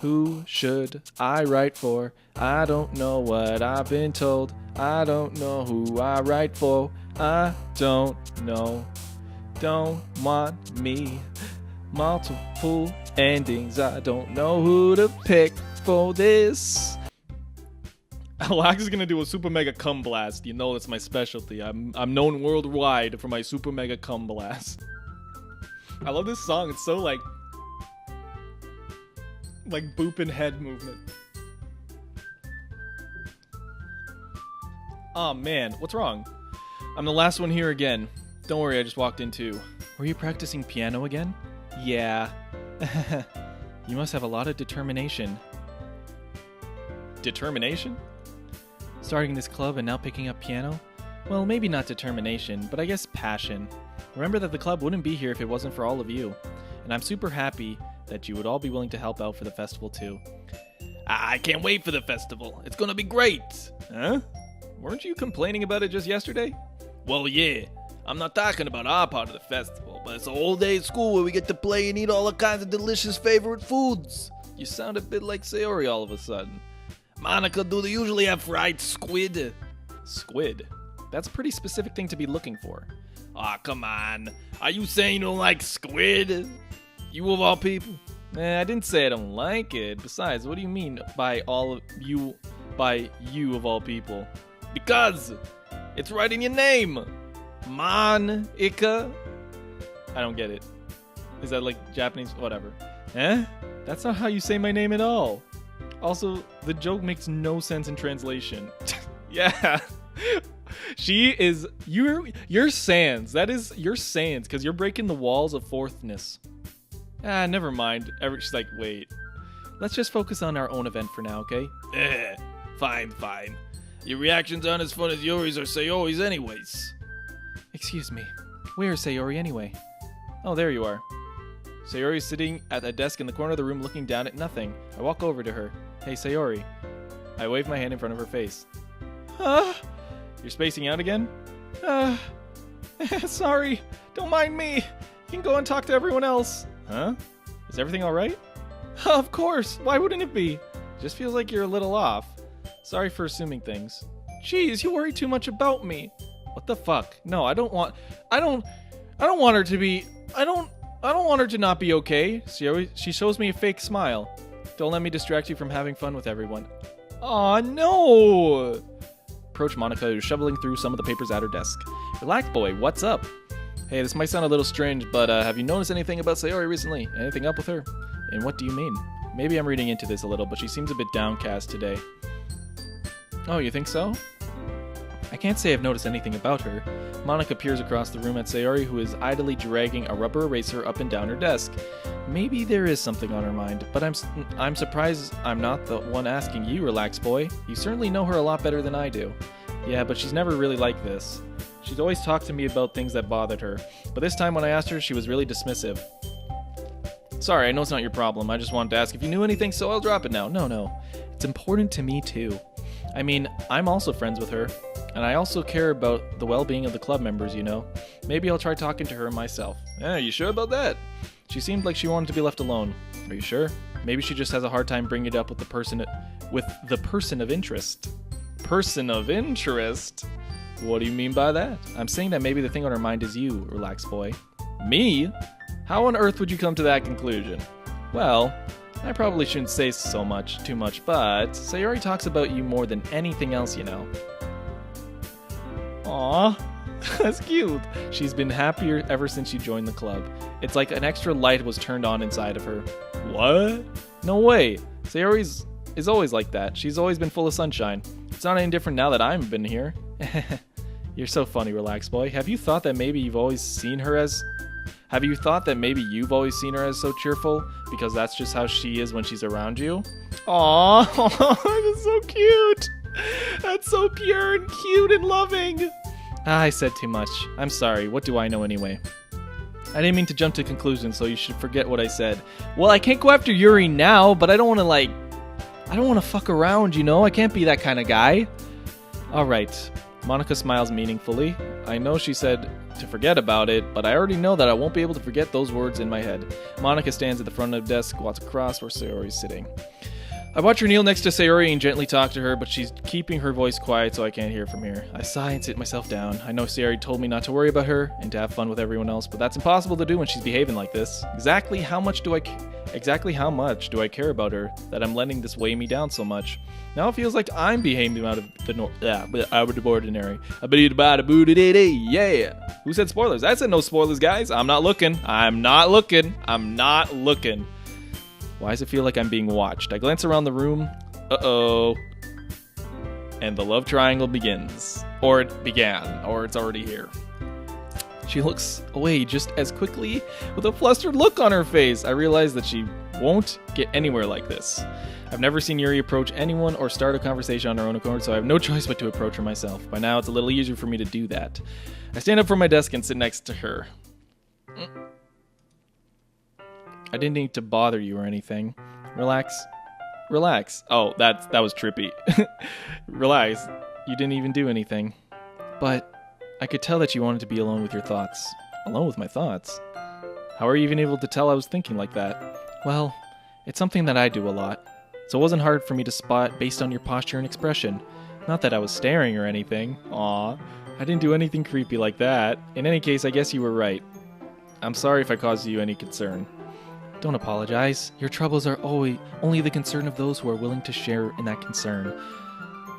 Who should I write for? I don't know what I've been told. I don't know who I write for. I don't know. Don't want me. Multiple endings. I don't know who to pick for this. Alex is gonna do a super mega cum blast. You know that's my specialty. I'm known worldwide for my super mega cum blast. I love this song. It's so like booping head movement. Oh man, what's wrong? I'm the last one here again. Don't worry, I just walked in too. Were you practicing piano again? Yeah. You must have a lot of determination. Determination? Starting this club and now picking up piano? Well, maybe not determination, but I guess passion. Remember that the club wouldn't be here if it wasn't for all of you. And I'm super happy that you would all be willing to help out for the festival too. I can't wait for the festival. It's gonna be great. Huh? Weren't you complaining about it just yesterday? Well, yeah. I'm not talking about our part of the festival, but it's a whole day at school where we get to play and eat all the kinds of delicious favorite foods. You sound a bit like Sayori all of a sudden. Monica, do they usually have fried squid? Squid? That's a pretty specific thing to be looking for. Aw, come on. Are you saying you don't like squid? You of all people? I didn't say I don't like it. Besides, what do you mean by you of all people? Because it's right in your name. Monica. I don't get it. Is that like Japanese? Whatever. That's not how you say my name at all. Also, the joke makes no sense in translation. Yeah. She is... You're sans. That is... You're sans, because you're breaking the walls of fourthness. Never mind. She's like, wait. Let's just focus on our own event for now, okay? Fine. Your reactions aren't as fun as Yuri's or Sayori's anyways. Excuse me. Where is Sayori anyway? Oh, there you are. Sayori's sitting at a desk in the corner of the room looking down at nothing. I walk over to her. Hey, Sayori. I wave my hand in front of her face. You're spacing out again? Sorry. Don't mind me. You can go and talk to everyone else. Huh? Is everything alright? Of course. Why wouldn't it be? Just feels like you're a little off. Sorry for assuming things. Jeez, you worry too much about me. What the fuck? No, I don't want her to be... I don't want her to not be okay. She shows me a fake smile. Don't let me distract you from having fun with everyone. Aw, no! Approach Monica, who's shoveling through some of the papers at her desk. Relax, boy. What's up? Hey, this might sound a little strange, but have you noticed anything about Sayori recently? Anything up with her? And what do you mean? Maybe I'm reading into this a little, but she seems a bit downcast today. Oh, you think so? I can't say I've noticed anything about her. Monica peers across the room at Sayori, who is idly dragging a rubber eraser up and down her desk. Maybe there is something on her mind, but I'm surprised I'm not the one asking you, relax boy. You certainly know her a lot better than I do. Yeah, but she's never really like this. She'd always talk to me about things that bothered her, but this time when I asked her, she was really dismissive. Sorry, I know it's not your problem. I just wanted to ask if you knew anything, so I'll drop it now. No. It's important to me, too. I mean, I'm also friends with her, and I also care about the well-being of the club members, you know. Maybe I'll try talking to her myself. You sure about that? She seemed like she wanted to be left alone. Are you sure? Maybe she just has a hard time bringing it up with the person of interest. Person of interest? What do you mean by that? I'm saying that maybe the thing on her mind is you, relax boy. Me? How on earth would you come to that conclusion? Well, I probably shouldn't say too much, but Sayori talks about you more than anything else, you know. Aww, that's cute. She's been happier ever since she joined the club. It's like an extra light was turned on inside of her. What? No way. Sayori is always like that. She's always been full of sunshine. It's not any different now that I've been here. You're so funny, relax boy. Have you thought that maybe you've always seen her as so cheerful? Because that's just how she is when she's around you? Aww, that's so cute. That's so pure and cute and loving. I said too much. I'm sorry. What do I know anyway? I didn't mean to jump to conclusions, so you should forget what I said. Well, I can't go after Yuri now, but I don't want to fuck around, you know? I can't be that kind of guy. Alright. Monica smiles meaningfully. I know she said to forget about it, but I already know that I won't be able to forget those words in my head. Monica stands at the front of the desk, walks across where Sayori is sitting. I watch her kneel next to Sayori and gently talk to her, but she's keeping her voice quiet so I can't hear from here. I sigh and sit myself down. I know Sayori told me not to worry about her and to have fun with everyone else, but that's impossible to do when she's behaving like this. Exactly how much do I care about her that I'm letting this weigh me down so much? Now it feels like I'm behaving out of the ordinary. Yeah. Who said spoilers? I said no spoilers, guys. I'm not looking. Why does it feel like I'm being watched? I glance around the room. Uh-oh. And the love triangle begins. Or it began. Or it's already here. She looks away just as quickly with a flustered look on her face. I realize that she won't get anywhere like this. I've never seen Yuri approach anyone or start a conversation on her own accord, so I have no choice but to approach her myself. By now, it's a little easier for me to do that. I stand up from my desk and sit next to her. I didn't need to bother you or anything. Relax. Oh, that was trippy. Relax. You didn't even do anything. But I could tell that you wanted to be alone with your thoughts. Alone with my thoughts? How are you even able to tell I was thinking like that? Well, it's something that I do a lot. So it wasn't hard for me to spot based on your posture and expression. Not that I was staring or anything. Aw, I didn't do anything creepy like that. In any case, I guess you were right. I'm sorry if I caused you any concern. Don't apologize. Your troubles are only the concern of those who are willing to share in that concern.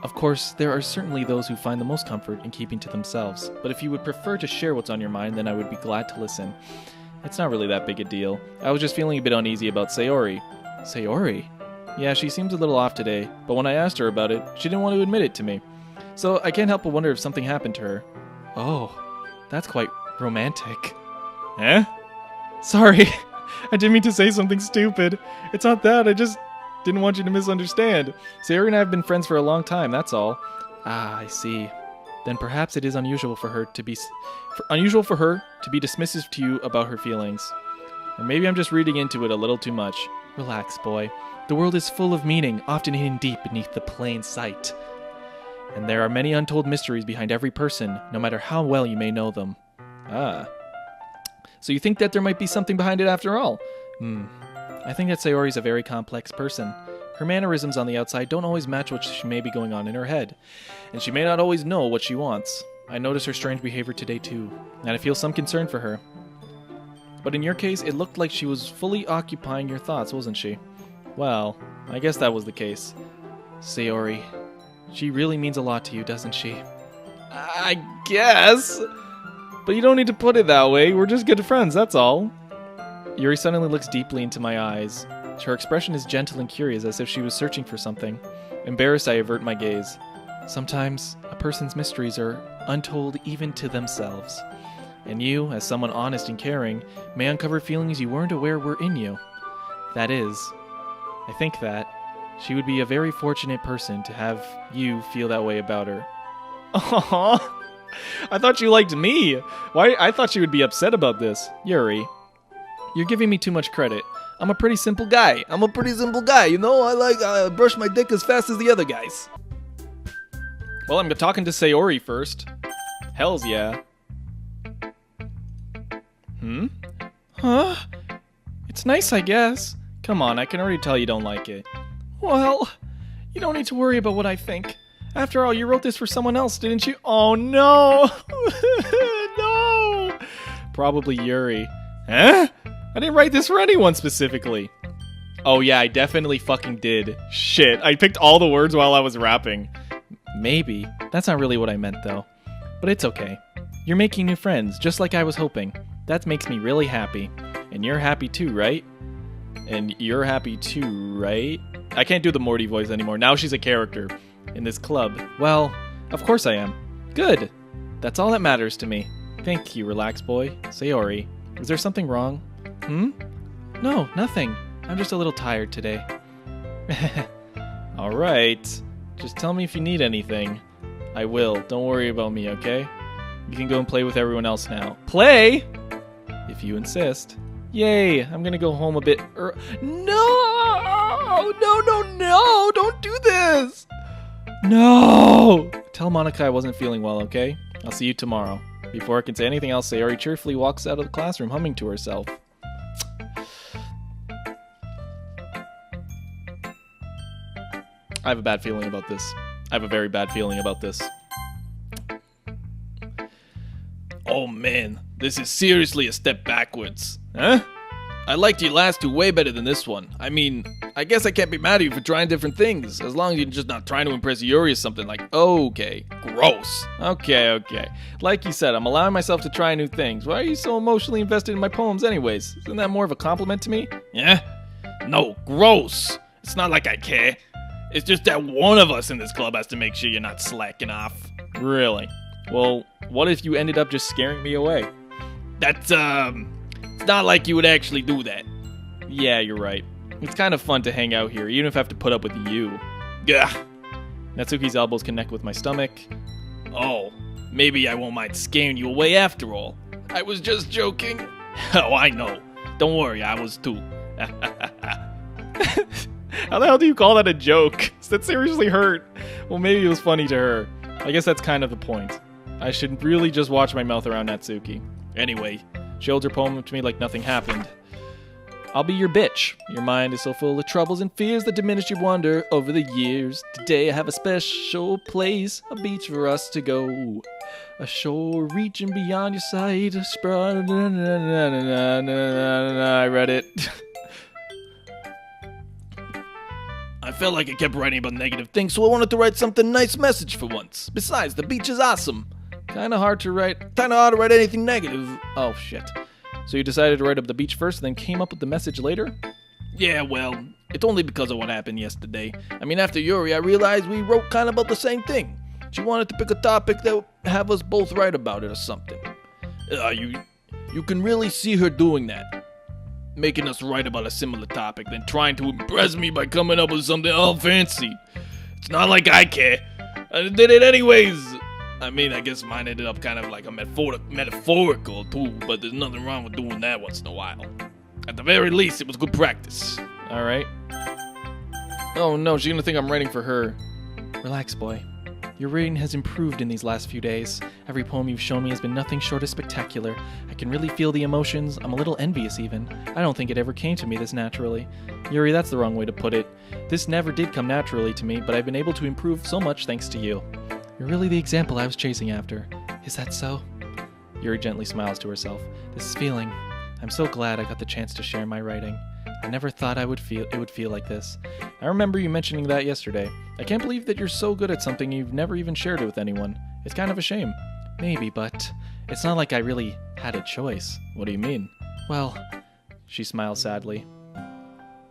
Of course, there are certainly those who find the most comfort in keeping to themselves, but if you would prefer to share what's on your mind, then I would be glad to listen. It's not really that big a deal. I was just feeling a bit uneasy about Sayori. Sayori? Yeah, she seems a little off today, but when I asked her about it, she didn't want to admit it to me. So I can't help but wonder if something happened to her. Oh, that's quite romantic. Eh? Sorry. I didn't mean to say something stupid. It's not that, I just didn't want you to misunderstand. Sayori and I have been friends for a long time, that's all. Ah, I see. Then perhaps it is unusual for her to be dismissive to you about her feelings. Or maybe I'm just reading into it a little too much. Relax, boy. The world is full of meaning, often hidden deep beneath the plain sight. And there are many untold mysteries behind every person, no matter how well you may know them. Ah. So you think that there might be something behind it after all? I think that Sayori's a very complex person. Her mannerisms on the outside don't always match what she may be going on in her head. And she may not always know what she wants. I noticed her strange behavior today too, and I feel some concern for her. But in your case, it looked like she was fully occupying your thoughts, wasn't she? Well, I guess that was the case. Sayori, she really means a lot to you, doesn't she? I guess. But you don't need to put it that way. We're just good friends, that's all. Yuri suddenly looks deeply into my eyes. Her expression is gentle and curious, as if she was searching for something. Embarrassed, I avert my gaze. Sometimes, a person's mysteries are untold even to themselves. And you, as someone honest and caring, may uncover feelings you weren't aware were in you. That is, I think that she would be a very fortunate person to have you feel that way about her. Aww. I thought you liked me. Why? I thought she would be upset about this. Yuri, you're giving me too much credit. I'm a pretty simple guy. You know, I brush my dick as fast as the other guys. Well, I'm talking to Sayori first. Hells yeah. Huh? It's nice, I guess. Come on, I can already tell you don't like it. Well, you don't need to worry about what I think. After all, you wrote this for someone else, didn't you? Oh, no! No! Probably Yuri. Huh? I didn't write this for anyone specifically. Oh yeah, I definitely fucking did. Shit, I picked all the words while I was rapping. Maybe. That's not really what I meant, though. But it's okay. You're making new friends, just like I was hoping. That makes me really happy. And you're happy too, right? And you're happy too, right? I can't do the Morty voice anymore. Now she's a character in this club. Well, of course I am. Good. That's all that matters to me. Thank you, relax boy. Sayori, is there something wrong? No, nothing. I'm just a little tired today. Alright. Just tell me if you need anything. I will. Don't worry about me, okay? You can go and play with everyone else now. Play? If you insist. Yay, I'm gonna go home a bit No! No! Don't do this! No! Tell Monica I wasn't feeling well, okay? I'll see you tomorrow. Before I can say anything else, Sayori cheerfully walks out of the classroom humming to herself. I have a bad feeling about this. I have a very bad feeling about this. Oh man, this is seriously a step backwards. Huh? I liked your last two way better than this one. I mean, I guess I can't be mad at you for trying different things, as long as you're just not trying to impress Yuri or something like, okay, gross. Okay. Like you said, I'm allowing myself to try new things. Why are you so emotionally invested in my poems anyways? Isn't that more of a compliment to me? Yeah? No, gross. It's not like I care. It's just that one of us in this club has to make sure you're not slacking off. Really? Well, what if you ended up just scaring me away? That's, it's not like you would actually do that. Yeah, you're right. It's kind of fun to hang out here, even if I have to put up with you. Gah. Natsuki's elbows connect with my stomach. Oh, maybe I won't mind scaring you away after all. I was just joking. Oh, I know. Don't worry, I was too. How the hell do you call that a joke? Does that seriously hurt? Well, maybe it was funny to her. I guess that's kind of the point. I should really just watch my mouth around Natsuki. Anyway, she holds her poem to me like nothing happened. I'll be your bitch. Your mind is so full of troubles and fears that diminish your wonder over the years. Today I have a special place, a beach for us to go. A shore reaching beyond your sight. I read it. I felt like I kept writing about negative things, so I wanted to write something nice message for once. Besides, the beach is awesome. Kinda hard to write anything negative. Oh shit. So you decided to write up the beach first, then came up with the message later? Yeah, well, it's only because of what happened yesterday. I mean, after Yuri, I realized we wrote kind of about the same thing. She wanted to pick a topic that would have us both write about it or something. You can really see her doing that. Making us write about a similar topic, then trying to impress me by coming up with something all fancy. It's not like I care. I did it anyways. I mean, I guess mine ended up kind of like a metaphorical too, but there's nothing wrong with doing that once in a while. At the very least, it was good practice. Alright. Oh no, she's gonna think I'm writing for her. Relax, boy. Your reading has improved in these last few days. Every poem you've shown me has been nothing short of spectacular. I can really feel the emotions. I'm a little envious even. I don't think it ever came to me this naturally. Yuri, that's the wrong way to put it. This never did come naturally to me, but I've been able to improve so much thanks to you. You're really the example I was chasing after. Is that so? Yuri gently smiles to herself. This feeling. I'm so glad I got the chance to share my writing. I never thought it would feel like this. I remember you mentioning that yesterday. I can't believe that you're so good at something you've never even shared it with anyone. It's kind of a shame. Maybe, but it's not like I really had a choice. What do you mean? Well, she smiles sadly.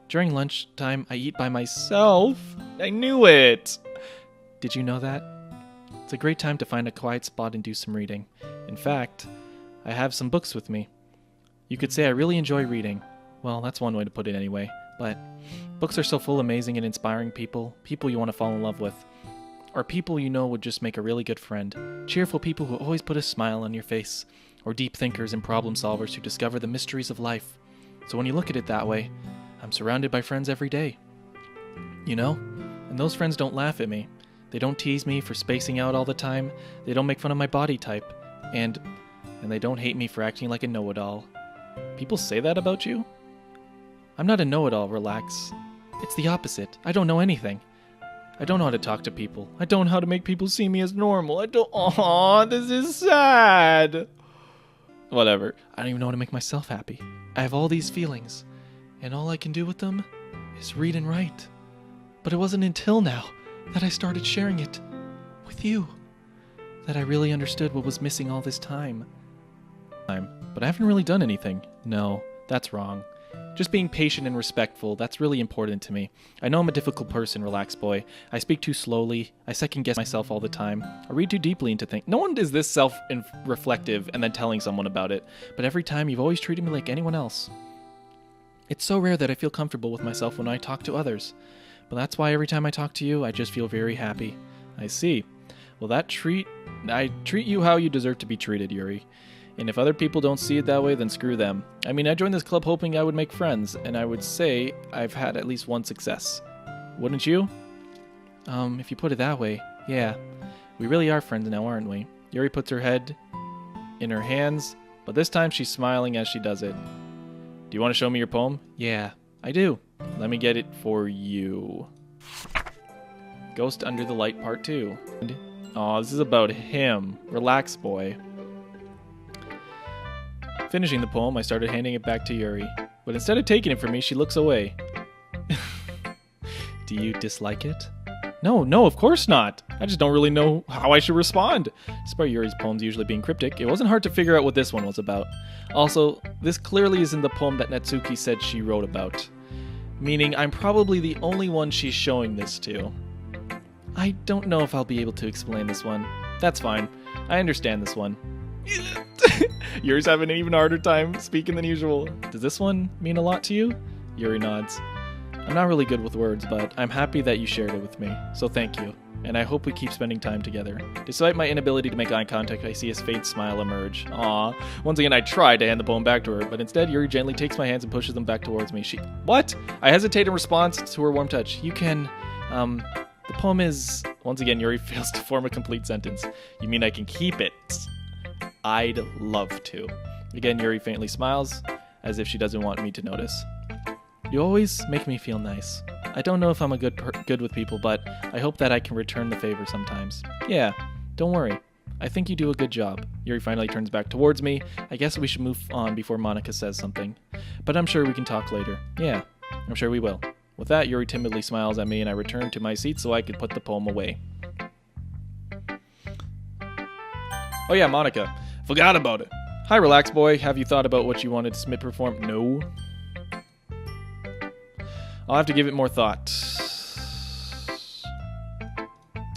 During lunchtime, I eat by myself. I knew it! Did you know that? It's a great time to find a quiet spot and do some reading. In fact, I have some books with me. You could say I really enjoy reading. Well, that's one way to put it anyway. But books are so full of amazing and inspiring people you want to fall in love with. Or people you know would just make a really good friend. Cheerful people who always put a smile on your face. Or deep thinkers and problem solvers who discover the mysteries of life. So when you look at it that way, I'm surrounded by friends every day. You know? And those friends don't laugh at me. They don't tease me for spacing out all the time. They don't make fun of my body type. And they don't hate me for acting like a know-it-all. People say that about you? I'm not a know-it-all, relax. It's the opposite. I don't know anything. I don't know how to talk to people. I don't know how to make people see me as normal. Aww, this is sad. Whatever. I don't even know how to make myself happy. I have all these feelings, and all I can do with them is read and write. But it wasn't until now that I started sharing it with you that I really understood what was missing all this time. But I haven't really done anything. No, that's wrong. Just being patient and respectful, that's really important to me. I know I'm a difficult person, relax boy. I speak too slowly. I second guess myself all the time. I read too deeply into things. No one is this self-reflective and then telling someone about it. But every time, you've always treated me like anyone else. It's so rare that I feel comfortable with myself when I talk to others. But that's why every time I talk to you, I just feel very happy. I see. Well, I treat you how you deserve to be treated, Yuri. And if other people don't see it that way, then screw them. I mean, I joined this club hoping I would make friends, and I would say I've had at least one success. Wouldn't you? If you put it that way, yeah. We really are friends now, aren't we? Yuri puts her head in her hands, but this time she's smiling as she does it. Do you want to show me your poem? Yeah, I do. Let me get it for you. Ghost Under the Light Part 2. Oh, this is about him. Relax, boy. Finishing the poem, I started handing it back to Yuri. But instead of taking it from me, she looks away. Do you dislike it? No, of course not. I just don't really know how I should respond. Despite Yuri's poems usually being cryptic, it wasn't hard to figure out what this one was about. Also, this clearly isn't the poem that Natsuki said she wrote about. Meaning, I'm probably the only one she's showing this to. I don't know if I'll be able to explain this one. That's fine. I understand this one. Yuri's having an even harder time speaking than usual. Does this one mean a lot to you? Yuri nods. I'm not really good with words, but I'm happy that you shared it with me, so thank you. And I hope we keep spending time together. Despite my inability to make eye contact, I see his faint smile emerge. Aww. Once again, I tried to hand the poem back to her, but instead Yuri gently takes my hands and pushes them back towards me. What? I hesitate in response to her warm touch. You can, the poem is... Once again, Yuri fails to form a complete sentence. You mean I can keep it? I'd love to. Again, Yuri faintly smiles, as if she doesn't want me to notice. You always make me feel nice. I don't know if I'm a good with people, but I hope that I can return the favor sometimes. Yeah, don't worry. I think you do a good job. Yuri finally turns back towards me. I guess we should move on before Monika says something. But I'm sure we can talk later. Yeah, I'm sure we will. With that, Yuri timidly smiles at me and I return to my seat so I can put the poem away. Oh yeah, Monika. Forgot about it. Hi, Relax Boy. Have you thought about what you wanted to submit perform? No. I'll have to give it more thought.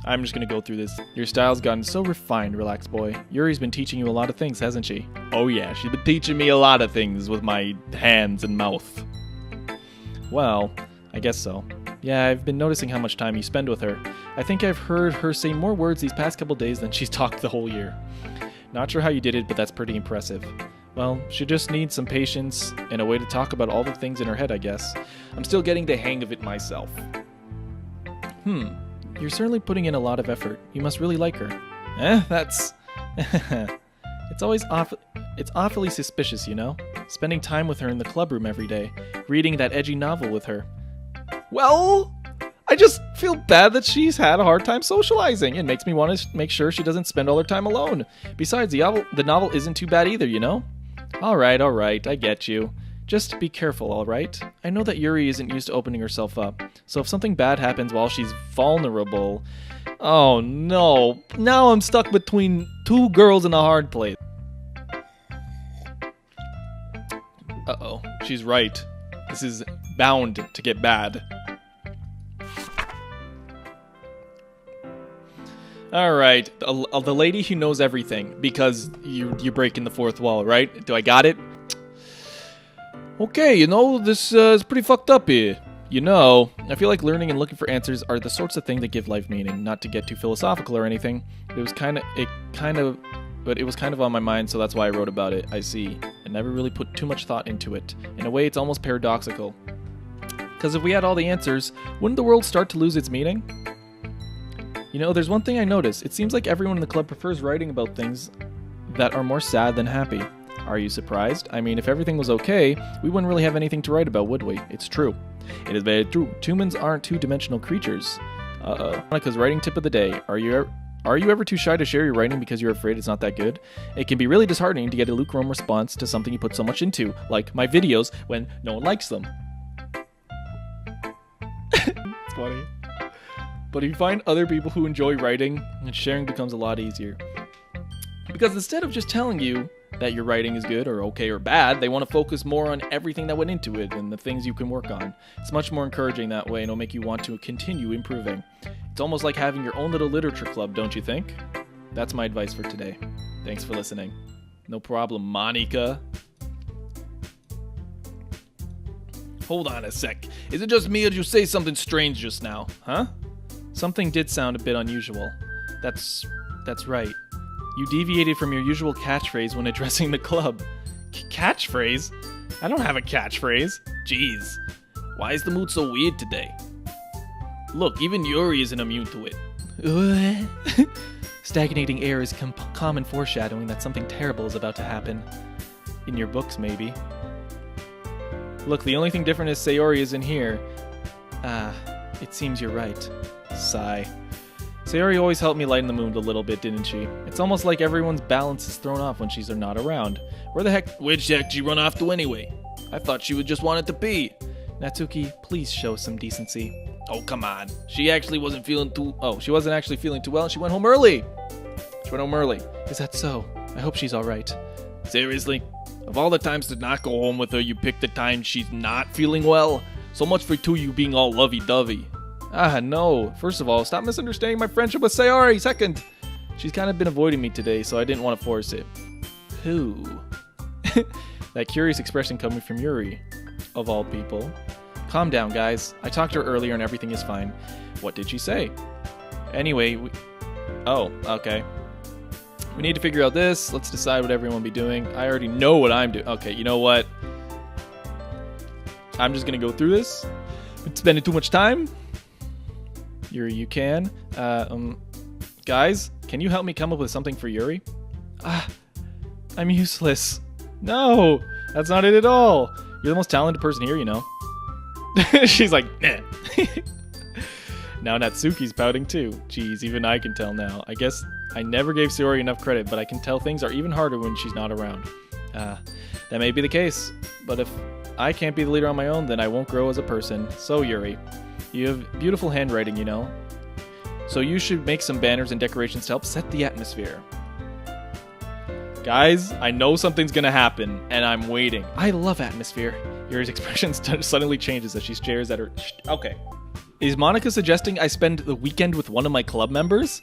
I'm just gonna go through this. Your style's gotten so refined, Relax Boy. Yuri's been teaching you a lot of things, hasn't she? Oh yeah, she's been teaching me a lot of things with my hands and mouth. Well, I guess so. Yeah, I've been noticing how much time you spend with her. I think I've heard her say more words these past couple days than she's talked the whole year. Not sure how you did it, but that's pretty impressive. Well, she just needs some patience and a way to talk about all the things in her head, I guess. I'm still getting the hang of it myself. You're certainly putting in a lot of effort. You must really like her. That's... It's awfully suspicious, you know? Spending time with her in the clubroom every day. Reading that edgy novel with her. Well, I just feel bad that she's had a hard time socializing. It makes me want to make sure she doesn't spend all her time alone. Besides, the novel isn't too bad either, you know? Alright, I get you. Just be careful, alright? I know that Yuri isn't used to opening herself up, so if something bad happens while she's vulnerable... Oh no, now I'm stuck between two girls in a hard place. Uh-oh, she's right. This is bound to get bad. Alright, the lady who knows everything, because you're breaking the fourth wall, right? Do I got it? Okay, you know, this is pretty fucked up here. You know, I feel like learning and looking for answers are the sorts of things that give life meaning. Not to get too philosophical or anything. It was kind of on my mind, so that's why I wrote about it. I see. I never really put too much thought into it. In a way, it's almost paradoxical. Because if we had all the answers, wouldn't the world start to lose its meaning? You know, there's one thing I noticed. It seems like everyone in the club prefers writing about things that are more sad than happy. Are you surprised? I mean, if everything was okay, we wouldn't really have anything to write about, would we? It's true. It is very true. Humans aren't two-dimensional creatures. Monika's writing tip of the day. Are you ever too shy to share your writing because you're afraid it's not that good? It can be really disheartening to get a lukewarm response to something you put so much into, like my videos, when no one likes them. It's funny. But if you find other people who enjoy writing, then sharing becomes a lot easier. Because instead of just telling you that your writing is good or okay or bad, they want to focus more on everything that went into it and the things you can work on. It's much more encouraging that way, and it'll make you want to continue improving. It's almost like having your own little literature club, don't you think? That's my advice for today. Thanks for listening. No problem, Monika. Hold on a sec. Is it just me or did you say something strange just now? Huh? Something did sound a bit unusual. That's right. You deviated from your usual catchphrase when addressing the club. Catchphrase? I don't have a catchphrase. Jeez. Why is the mood so weird today? Look, even Yuri isn't immune to it. Stagnating air is common foreshadowing that something terrible is about to happen. In your books, maybe. Look, the only thing different is Sayori isn't here. It seems you're right. Sigh. Sayori always helped me lighten the mood a little bit, didn't she? It's almost like everyone's balance is thrown off when she's not around. Which the heck did she run off to anyway? I thought she would just want it to be. Natsuki, please show some decency. Oh, come on. She wasn't actually feeling too well and she went home early. Is that so? I hope she's alright. Seriously? Of all the times to not go home with her, you picked the time she's not feeling well? So much for you being all lovey-dovey. No. First of all, stop misunderstanding my friendship with Sayori. Second, she's kind of been avoiding me today, so I didn't want to force it. Who? That curious expression coming from Yuri, of all people. Calm down, guys. I talked to her earlier and everything is fine. What did she say? Anyway, Oh, okay. We need to figure out this. Let's decide what everyone will be doing. I already know what I'm doing. Okay, you know what? I'm just going to go through this. It's spending too much time. Yuri, you can. Guys, can you help me come up with something for Yuri? I'm useless. No, that's not it at all. You're the most talented person here, you know. She's like, nah. Now Natsuki's pouting too. Jeez, even I can tell now. I guess I never gave Sayori enough credit, but I can tell things are even harder when she's not around. That may be the case, but if I can't be the leader on my own, then I won't grow as a person. So Yuri, you have beautiful handwriting, you know. So you should make some banners and decorations to help set the atmosphere. Guys, I know something's gonna happen, and I'm waiting. I love atmosphere. Yuri's expression suddenly changes as she stares at her. Okay. Is Monika suggesting I spend the weekend with one of my club members?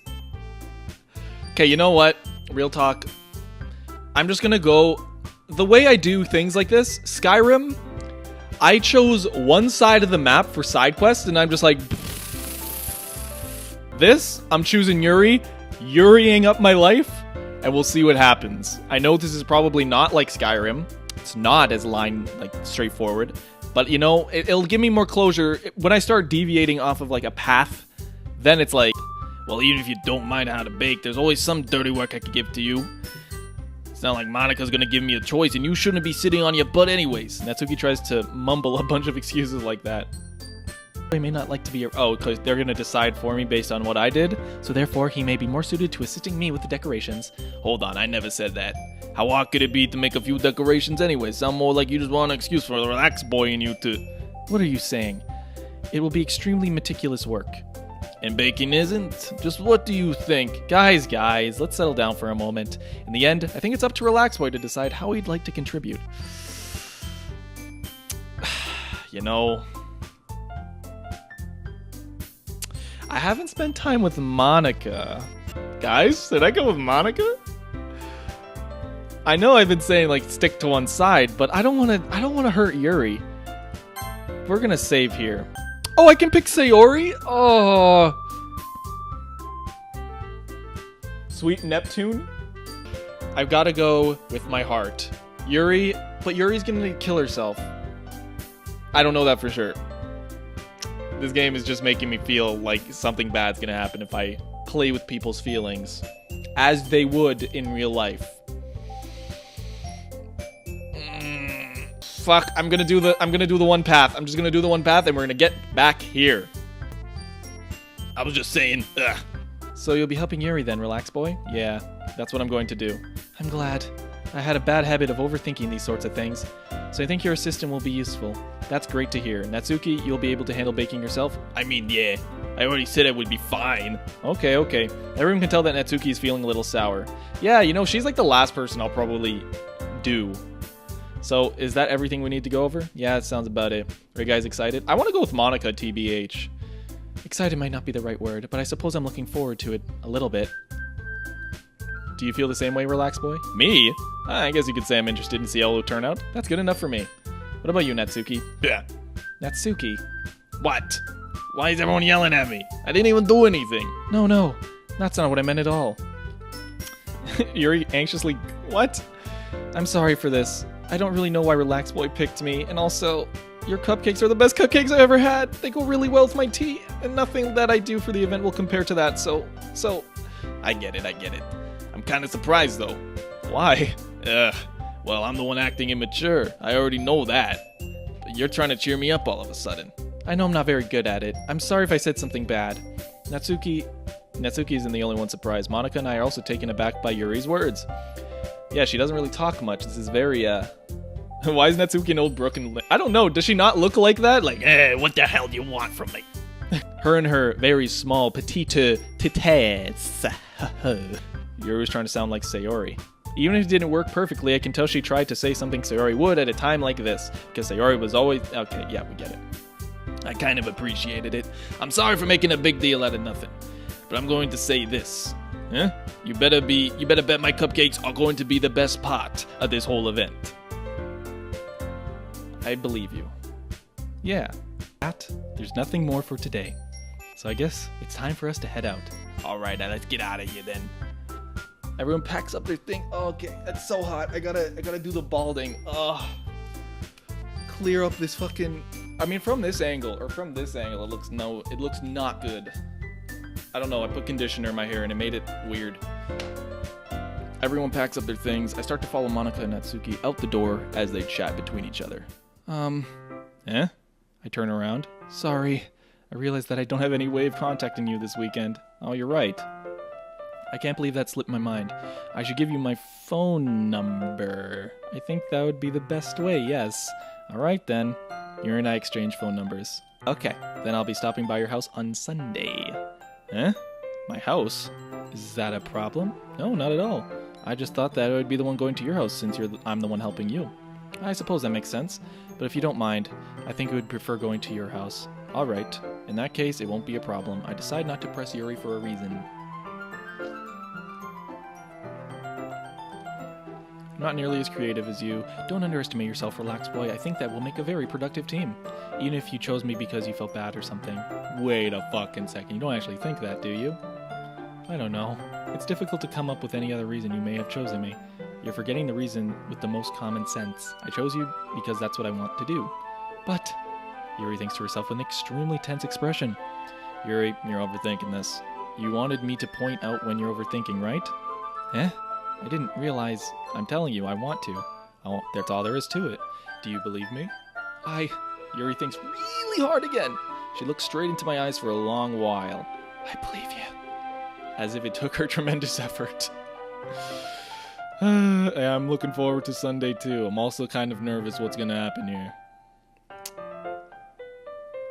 Okay, you know what? Real talk. I'm just gonna go... The way I do things like this, Skyrim, I chose one side of the map for side quests, and I'm just like... This, I'm choosing Yuriing up my life, and we'll see what happens. I know this is probably not like Skyrim. It's not as straightforward. But, you know, it'll give me more closure. When I start deviating off of, like, a path, then it's like, well, even if you don't mind how to bake, there's always some dirty work I could give to you. It's not like Monika's gonna give me a choice, and you shouldn't be sitting on your butt anyways. Natsuki tries to mumble a bunch of excuses like that. He may not like to be... because they're gonna decide for me based on what I did, so therefore he may be more suited to assisting me with the decorations. Hold on, I never said that. How hard could it be to make a few decorations anyway? Sound more like you just want an excuse for the relax boy in you to... What are you saying? It will be extremely meticulous work. And baking isn't? Just what do you think? Guys, let's settle down for a moment. In the end, I think it's up to Relax Boy to decide how he'd like to contribute. You know... I haven't spent time with Monika. Guys, did I go with Monika? I know I've been saying like stick to one side, but I don't want to hurt Yuri. We're going to save here. Oh, I can pick Sayori? Oh. Sweet Neptune. I've got to go with my heart. Yuri, but Yuri's going to kill herself. I don't know that for sure. This game is just making me feel like something bad's gonna happen if I play with people's feelings, as they would in real life. Fuck! I'm gonna do the one path. I'm just gonna do the one path, and we're gonna get back here. I was just saying. Ugh. So you'll be helping Yuri then, Relax Boy? Yeah, that's what I'm going to do. I'm glad. I had a bad habit of overthinking these sorts of things, so I think your assistant will be useful. That's great to hear. Natsuki, you'll be able to handle baking yourself? I mean, yeah. I already said I would be fine. Okay. Everyone can tell that Natsuki is feeling a little sour. Yeah, you know, she's like the last person I'll probably do. So, is that everything we need to go over? Yeah, that sounds about it. Are you guys excited? I want to go with Monika, TBH. Excited might not be the right word, but I suppose I'm looking forward to it a little bit. Do you feel the same way, Relax Boy? Me? I guess you could say I'm interested in see how it'll turn out. That's good enough for me. What about you, Natsuki? Yeah. Natsuki. What? Why is everyone yelling at me? I didn't even do anything. No. That's not what I meant at all. Yuri anxiously... What? I'm sorry for this. I don't really know why Relax Boy picked me, and also... Your cupcakes are the best cupcakes I ever had. They go really well with my tea, and nothing that I do for the event will compare to that, so... I get it. I'm kind of surprised, though. Why? Well, I'm the one acting immature. I already know that. But you're trying to cheer me up all of a sudden. I know I'm not very good at it. I'm sorry if I said something bad. Natsuki isn't the only one surprised. Monica and I are also taken aback by Yuri's words. Yeah, she doesn't really talk much. This is very, Why is Natsuki an old broken... I don't know. Does she not look like that? Like, what the hell do you want from me? Her and her very small petite titties. Yuri was trying to sound like Sayori. Even if it didn't work perfectly, I can tell she tried to say something Sayori would at a time like this. Because Sayori was always... Okay, yeah, we get it. I kind of appreciated it. I'm sorry for making a big deal out of nothing. But I'm going to say this. Huh? You better bet my cupcakes are going to be the best part of this whole event. I believe you. Yeah. There's nothing more for today. So I guess it's time for us to head out. Alright, now let's get out of here then. Everyone packs up their thing. Oh, okay, it's so hot. I gotta do the balding. Ugh. Clear up this fucking... I mean, from this angle, it looks not good. I don't know, I put conditioner in my hair and it made it weird. Everyone packs up their things. I start to follow Monica and Natsuki out the door as they chat between each other. I turn around. Sorry, I realized that I don't have any way of contacting you this weekend. Oh, you're right. I can't believe that slipped my mind. I should give you my phone number. I think that would be the best way, yes. Alright then. You and I exchange phone numbers. Okay, then I'll be stopping by your house on Sunday. Huh? My house? Is that a problem? No, not at all. I just thought that I would be the one going to your house since I'm the one helping you. I suppose that makes sense. But if you don't mind, I think I would prefer going to your house. Alright. In that case, it won't be a problem. I decide not to press Yuri for a reason. I'm not nearly as creative as you. Don't underestimate yourself, Relax Boy. I think that will make a very productive team. Even if you chose me because you felt bad or something. Wait a fucking second. You don't actually think that, do you? I don't know. It's difficult to come up with any other reason you may have chosen me. You're forgetting the reason with the most common sense. I chose you because that's what I want to do. But... Yuri thinks to herself with an extremely tense expression. Yuri, you're overthinking this. You wanted me to point out when you're overthinking, right? Eh? I didn't realize... I'm telling you, I want to. That's all there is to it. Do you believe me? Yuri thinks really hard again. She looks straight into my eyes for a long while. I believe you. As if it took her tremendous effort. I'm looking forward to Sunday too. I'm also kind of nervous what's gonna happen here.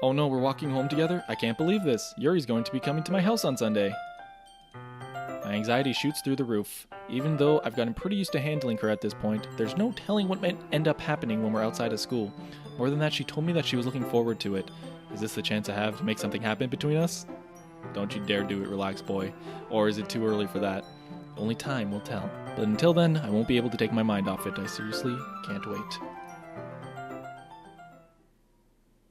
Oh no, we're walking home together? I can't believe this. Yuri's going to be coming to my house on Sunday. My anxiety shoots through the roof. Even though I've gotten pretty used to handling her at this point, there's no telling what might end up happening when we're outside of school. More than that, she told me that she was looking forward to it. Is this the chance I have to make something happen between us? Don't you dare do it, Relax Boy. Or is it too early for that? Only time will tell. But until then, I won't be able to take my mind off it. I seriously can't wait.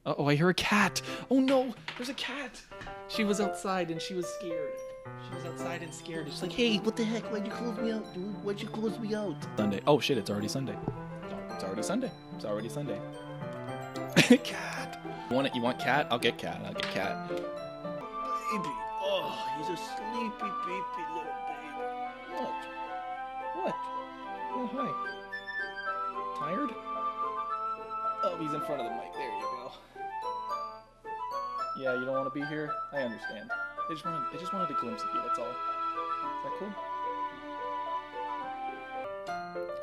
Uh-oh, I hear a cat! Oh no! There's a cat! She was outside and she was scared. She was outside and scared. She's like, hey, what the heck? Why'd you close me out, dude? Why'd you close me out? Sunday. Oh shit, it's already Sunday. It's already Sunday. It's already Sunday. Cat. You want cat? I'll get cat. I'll get cat. Baby. Oh, he's a sleepy, beepy little baby. What? Oh, hi. Tired? Oh, he's in front of the mic. There you go. Yeah, you don't want to be here? I understand. They just wanted a glimpse of you, that's all. Is that cool?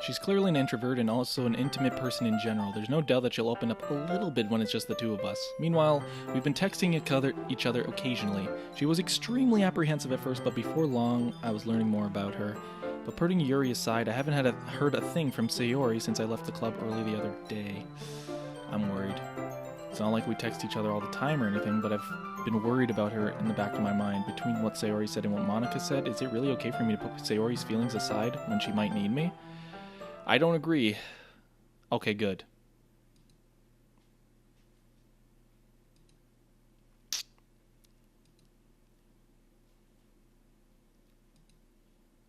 She's clearly an introvert and also an intimate person in general. There's no doubt that she'll open up a little bit when it's just the two of us. Meanwhile, we've been texting each other occasionally. She was extremely apprehensive at first, but before long, I was learning more about her. But putting Yuri aside, I haven't heard a thing from Sayori since I left the club early the other day. I'm worried. It's not like we text each other all the time or anything, but I've been worried about her in the back of my mind. Between what Sayori said and what Monica said, is it really okay for me to put Sayori's feelings aside when she might need me? I don't agree. Okay, good.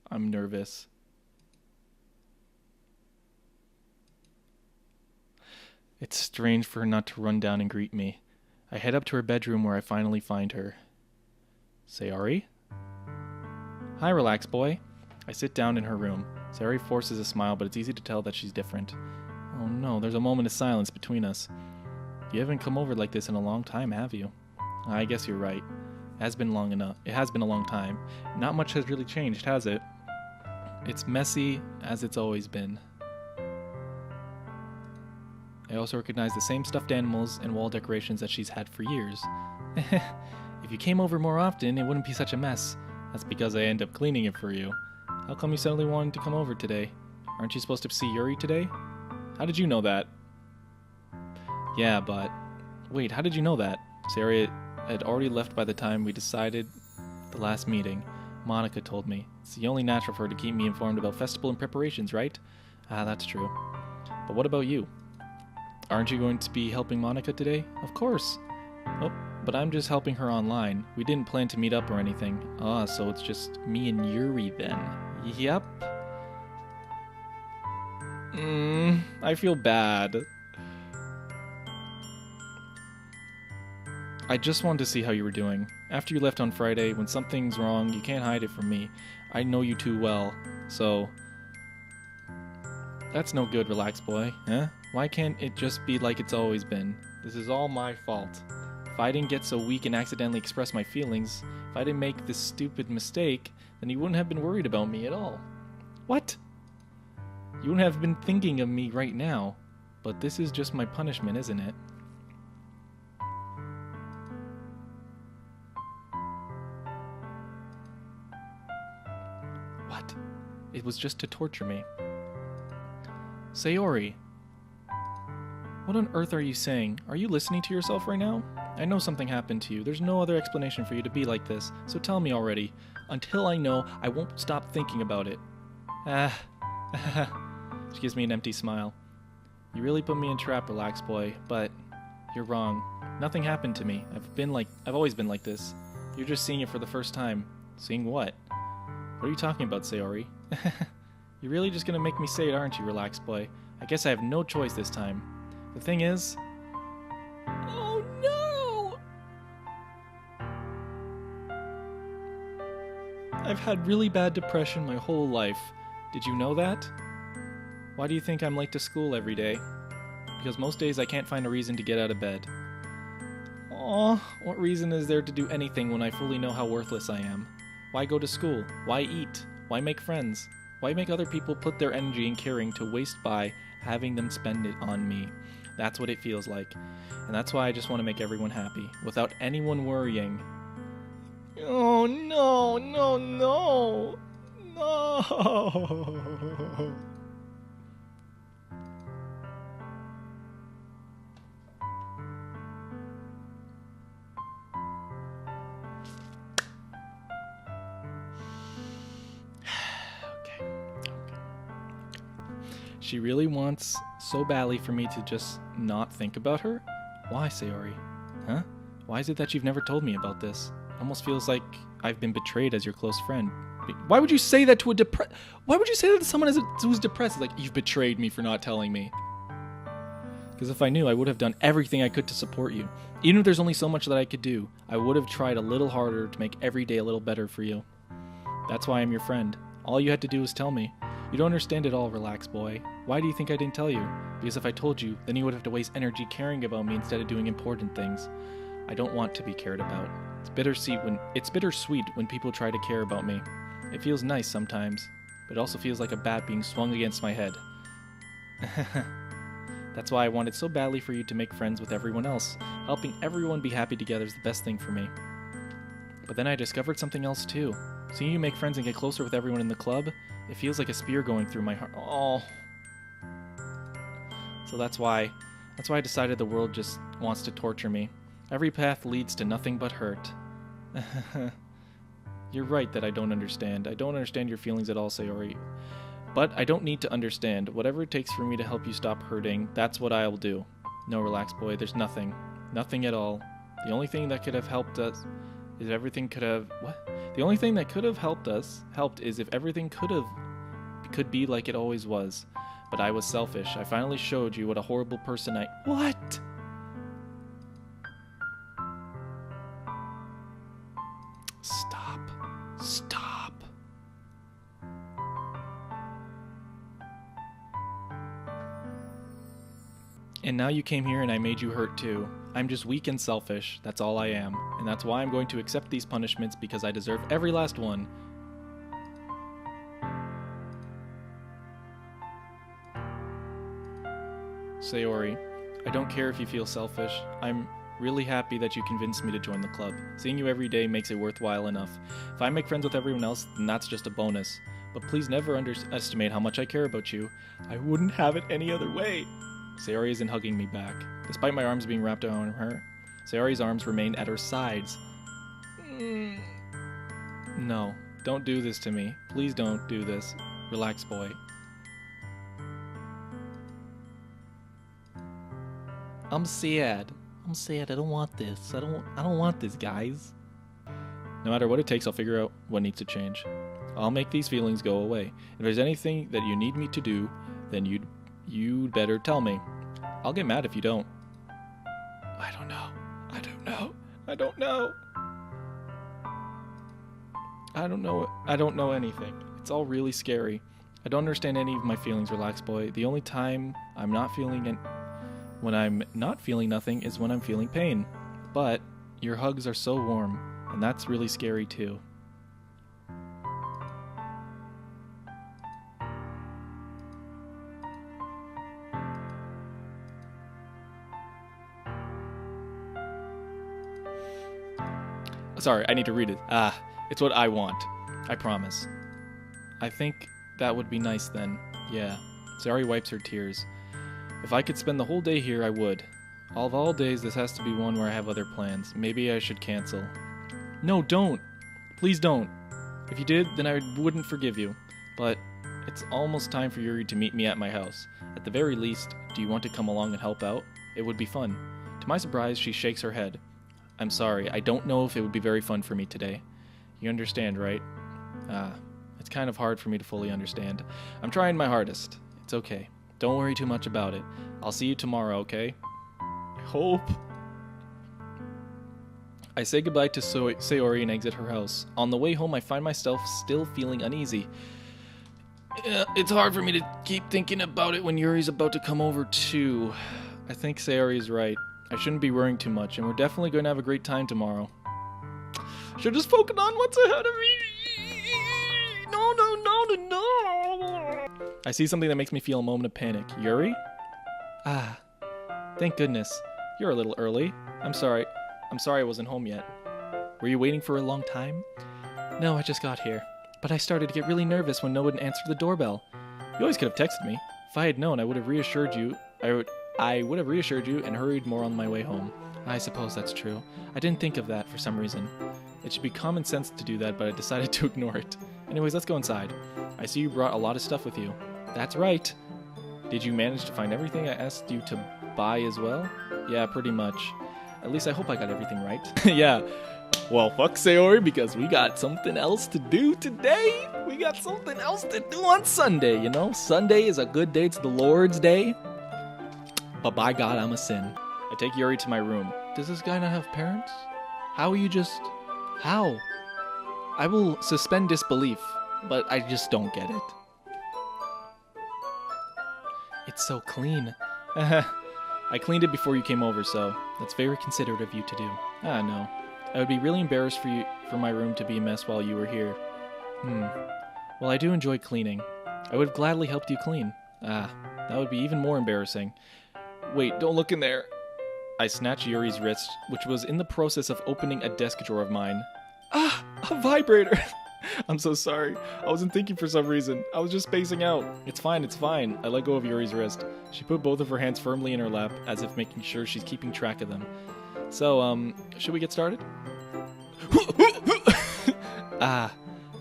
I'm nervous. It's strange for her not to run down and greet me. I head up to her bedroom where I finally find her. Sayori? Hi, Relax Boy. I sit down in her room. Sayori forces a smile, but it's easy to tell that she's different. Oh no, there's a moment of silence between us. You haven't come over like this in a long time, have you? I guess you're right. It has been long enough. It has been a long time. Not much has really changed, has it? It's messy as it's always been. I also recognize the same stuffed animals and wall decorations that she's had for years. If you came over more often, it wouldn't be such a mess. That's because I end up cleaning it for you. How come you suddenly wanted to come over today? Aren't you supposed to see Yuri today? How did you know that? Yeah, but... Wait, how did you know that? Sayori had already left by the time we decided the last meeting. Monica told me. It's the only natural for her to keep me informed about festival and preparations, right? Ah, that's true. But what about you? Aren't you going to be helping Monica today? Of course. Oh, but I'm just helping her online. We didn't plan to meet up or anything. Ah, so it's just me and Yuri then. Yep. I feel bad. I just wanted to see how you were doing. After you left on Friday, when something's wrong, you can't hide it from me. I know you too well, so... That's no good, relax boy, huh? Why can't it just be like it's always been? This is all my fault. If I didn't get so weak and accidentally express my feelings, if I didn't make this stupid mistake, then you wouldn't have been worried about me at all. What? You wouldn't have been thinking of me right now. But this is just my punishment, isn't it? What? It was just to torture me. Sayori. What on earth are you saying? Are you listening to yourself right now? I know something happened to you. There's no other explanation for you to be like this. So tell me already. Until I know, I won't stop thinking about it. She gives me an empty smile. You really put me in a trap, relax boy, but you're wrong. Nothing happened to me. I've always been like this. You're just seeing it for the first time. Seeing what? What are you talking about, Sayori? You're really just gonna make me say it, aren't you, relax boy? I guess I have no choice this time. The thing is... Oh no! I've had really bad depression my whole life. Did you know that? Why do you think I'm late to school every day? Because most days I can't find a reason to get out of bed. Aw, what reason is there to do anything when I fully know how worthless I am? Why go to school? Why eat? Why make friends? Why make other people put their energy and caring to waste by having them spend it on me? That's what it feels like. And that's why I just want to make everyone happy, without anyone worrying. Oh no, no, no! No! She really wants so badly for me to just not think about her? Why, Sayori? Huh? Why is it that you've never told me about this? It almost feels like I've been betrayed as your close friend. Why would you say that to Why would you say that to someone who's depressed? Like, you've betrayed me for not telling me. Because if I knew, I would have done everything I could to support you. Even if there's only so much that I could do, I would have tried a little harder to make every day a little better for you. That's why I'm your friend. All you had to do was tell me. You don't understand it all, relax boy. Why do you think I didn't tell you? Because if I told you, then you would have to waste energy caring about me instead of doing important things. I don't want to be cared about. It's bittersweet when people try to care about me. It feels nice sometimes, but it also feels like a bat being swung against my head. That's why I wanted so badly for you to make friends with everyone else. Helping everyone be happy together is the best thing for me. But then I discovered something else too. Seeing you make friends and get closer with everyone in the club, it feels like a spear going through my heart. Oh. So that's why I decided the world just wants to torture me. Every path leads to nothing but hurt. You're right that I don't understand. I don't understand your feelings at all, Sayori. But I don't need to understand. Whatever it takes for me to help you stop hurting, that's what I'll do. No, relax, boy. There's nothing. Nothing at all. The only thing that could have helped us is if everything could have... What? The only thing that could have helped is if everything could be like it always was. But I was selfish. I finally showed you what a horrible person I... What? Stop. Stop. And now you came here and I made you hurt too. I'm just weak and selfish, that's all I am. And that's why I'm going to accept these punishments because I deserve every last one. Sayori, I don't care if you feel selfish. I'm really happy that you convinced me to join the club. Seeing you every day makes it worthwhile enough. If I make friends with everyone else, then that's just a bonus. But please never underestimate how much I care about you. I wouldn't have it any other way. Sayori isn't hugging me back. Despite my arms being wrapped around her, Sayori's arms remain at her sides. No, don't do this to me. Please don't do this. Relax, boy. I'm sad. I'm sad. I don't want this. I don't want this, guys. No matter what it takes, I'll figure out what needs to change. I'll make these feelings go away. If there's anything that you need me to do, then you'd better tell me. I'll get mad if you don't. I don't know. I don't know. I don't know. I don't know. I don't know anything. It's all really scary. I don't understand any of my feelings, relax boy. The only time I'm not feeling it, when I'm not feeling nothing is when I'm feeling pain. But your hugs are so warm, and that's really scary too. Sorry, I need to read it. It's what I want. I promise. I think that would be nice then. Yeah. Sayori wipes her tears. If I could spend the whole day here, I would. Of all days, this has to be one where I have other plans. Maybe I should cancel. No, don't. Please don't. If you did, then I wouldn't forgive you. But it's almost time for Yuri to meet me at my house. At the very least, do you want to come along and help out? It would be fun. To my surprise, she shakes her head. I'm sorry, I don't know if it would be very fun for me today. You understand, right? It's kind of hard for me to fully understand. I'm trying my hardest. It's okay. Don't worry too much about it. I'll see you tomorrow, okay? I hope. I say goodbye to Sayori and exit her house. On the way home, I find myself still feeling uneasy. It's hard for me to keep thinking about it when Yuri's about to come over too. I think Sayori is right. I shouldn't be worrying too much, and we're definitely going to have a great time tomorrow. Should just focus on what's ahead of me. No. I see something that makes me feel a moment of panic. Yuri? Thank goodness. You're a little early. I'm sorry I wasn't home yet. Were you waiting for a long time? No, I just got here. But I started to get really nervous when no one answered the doorbell. You always could have texted me. If I had known, I would have reassured you. I would have reassured you and hurried more on my way home. I suppose that's true. I didn't think of that for some reason. It should be common sense to do that, but I decided to ignore it. Anyways, let's go inside. I see you brought a lot of stuff with you. That's right. Did you manage to find everything I asked you to buy as well? Yeah, pretty much. At least I hope I got everything right. Yeah. Well, fuck Sayori, because we got something else to do today. We got something else to do on Sunday, you know? Sunday is a good day. It's the Lord's Day. But by God, I'm a sin. I take Yuri to my room. Does this guy not have parents? How? How? I will suspend disbelief, but I just don't get it. It's so clean. I cleaned it before you came over, so that's very considerate of you to do. No. I would be really embarrassed for my room to be a mess while you were here. Well, I do enjoy cleaning. I would have gladly helped you clean. That would be even more embarrassing. Wait, don't look in there. I snatched Yuri's wrist, which was in the process of opening a desk drawer of mine. A vibrator! I'm so sorry. I wasn't thinking for some reason. I was just spacing out. It's fine. I let go of Yuri's wrist. She put both of her hands firmly in her lap, as if making sure she's keeping track of them. So, should we get started?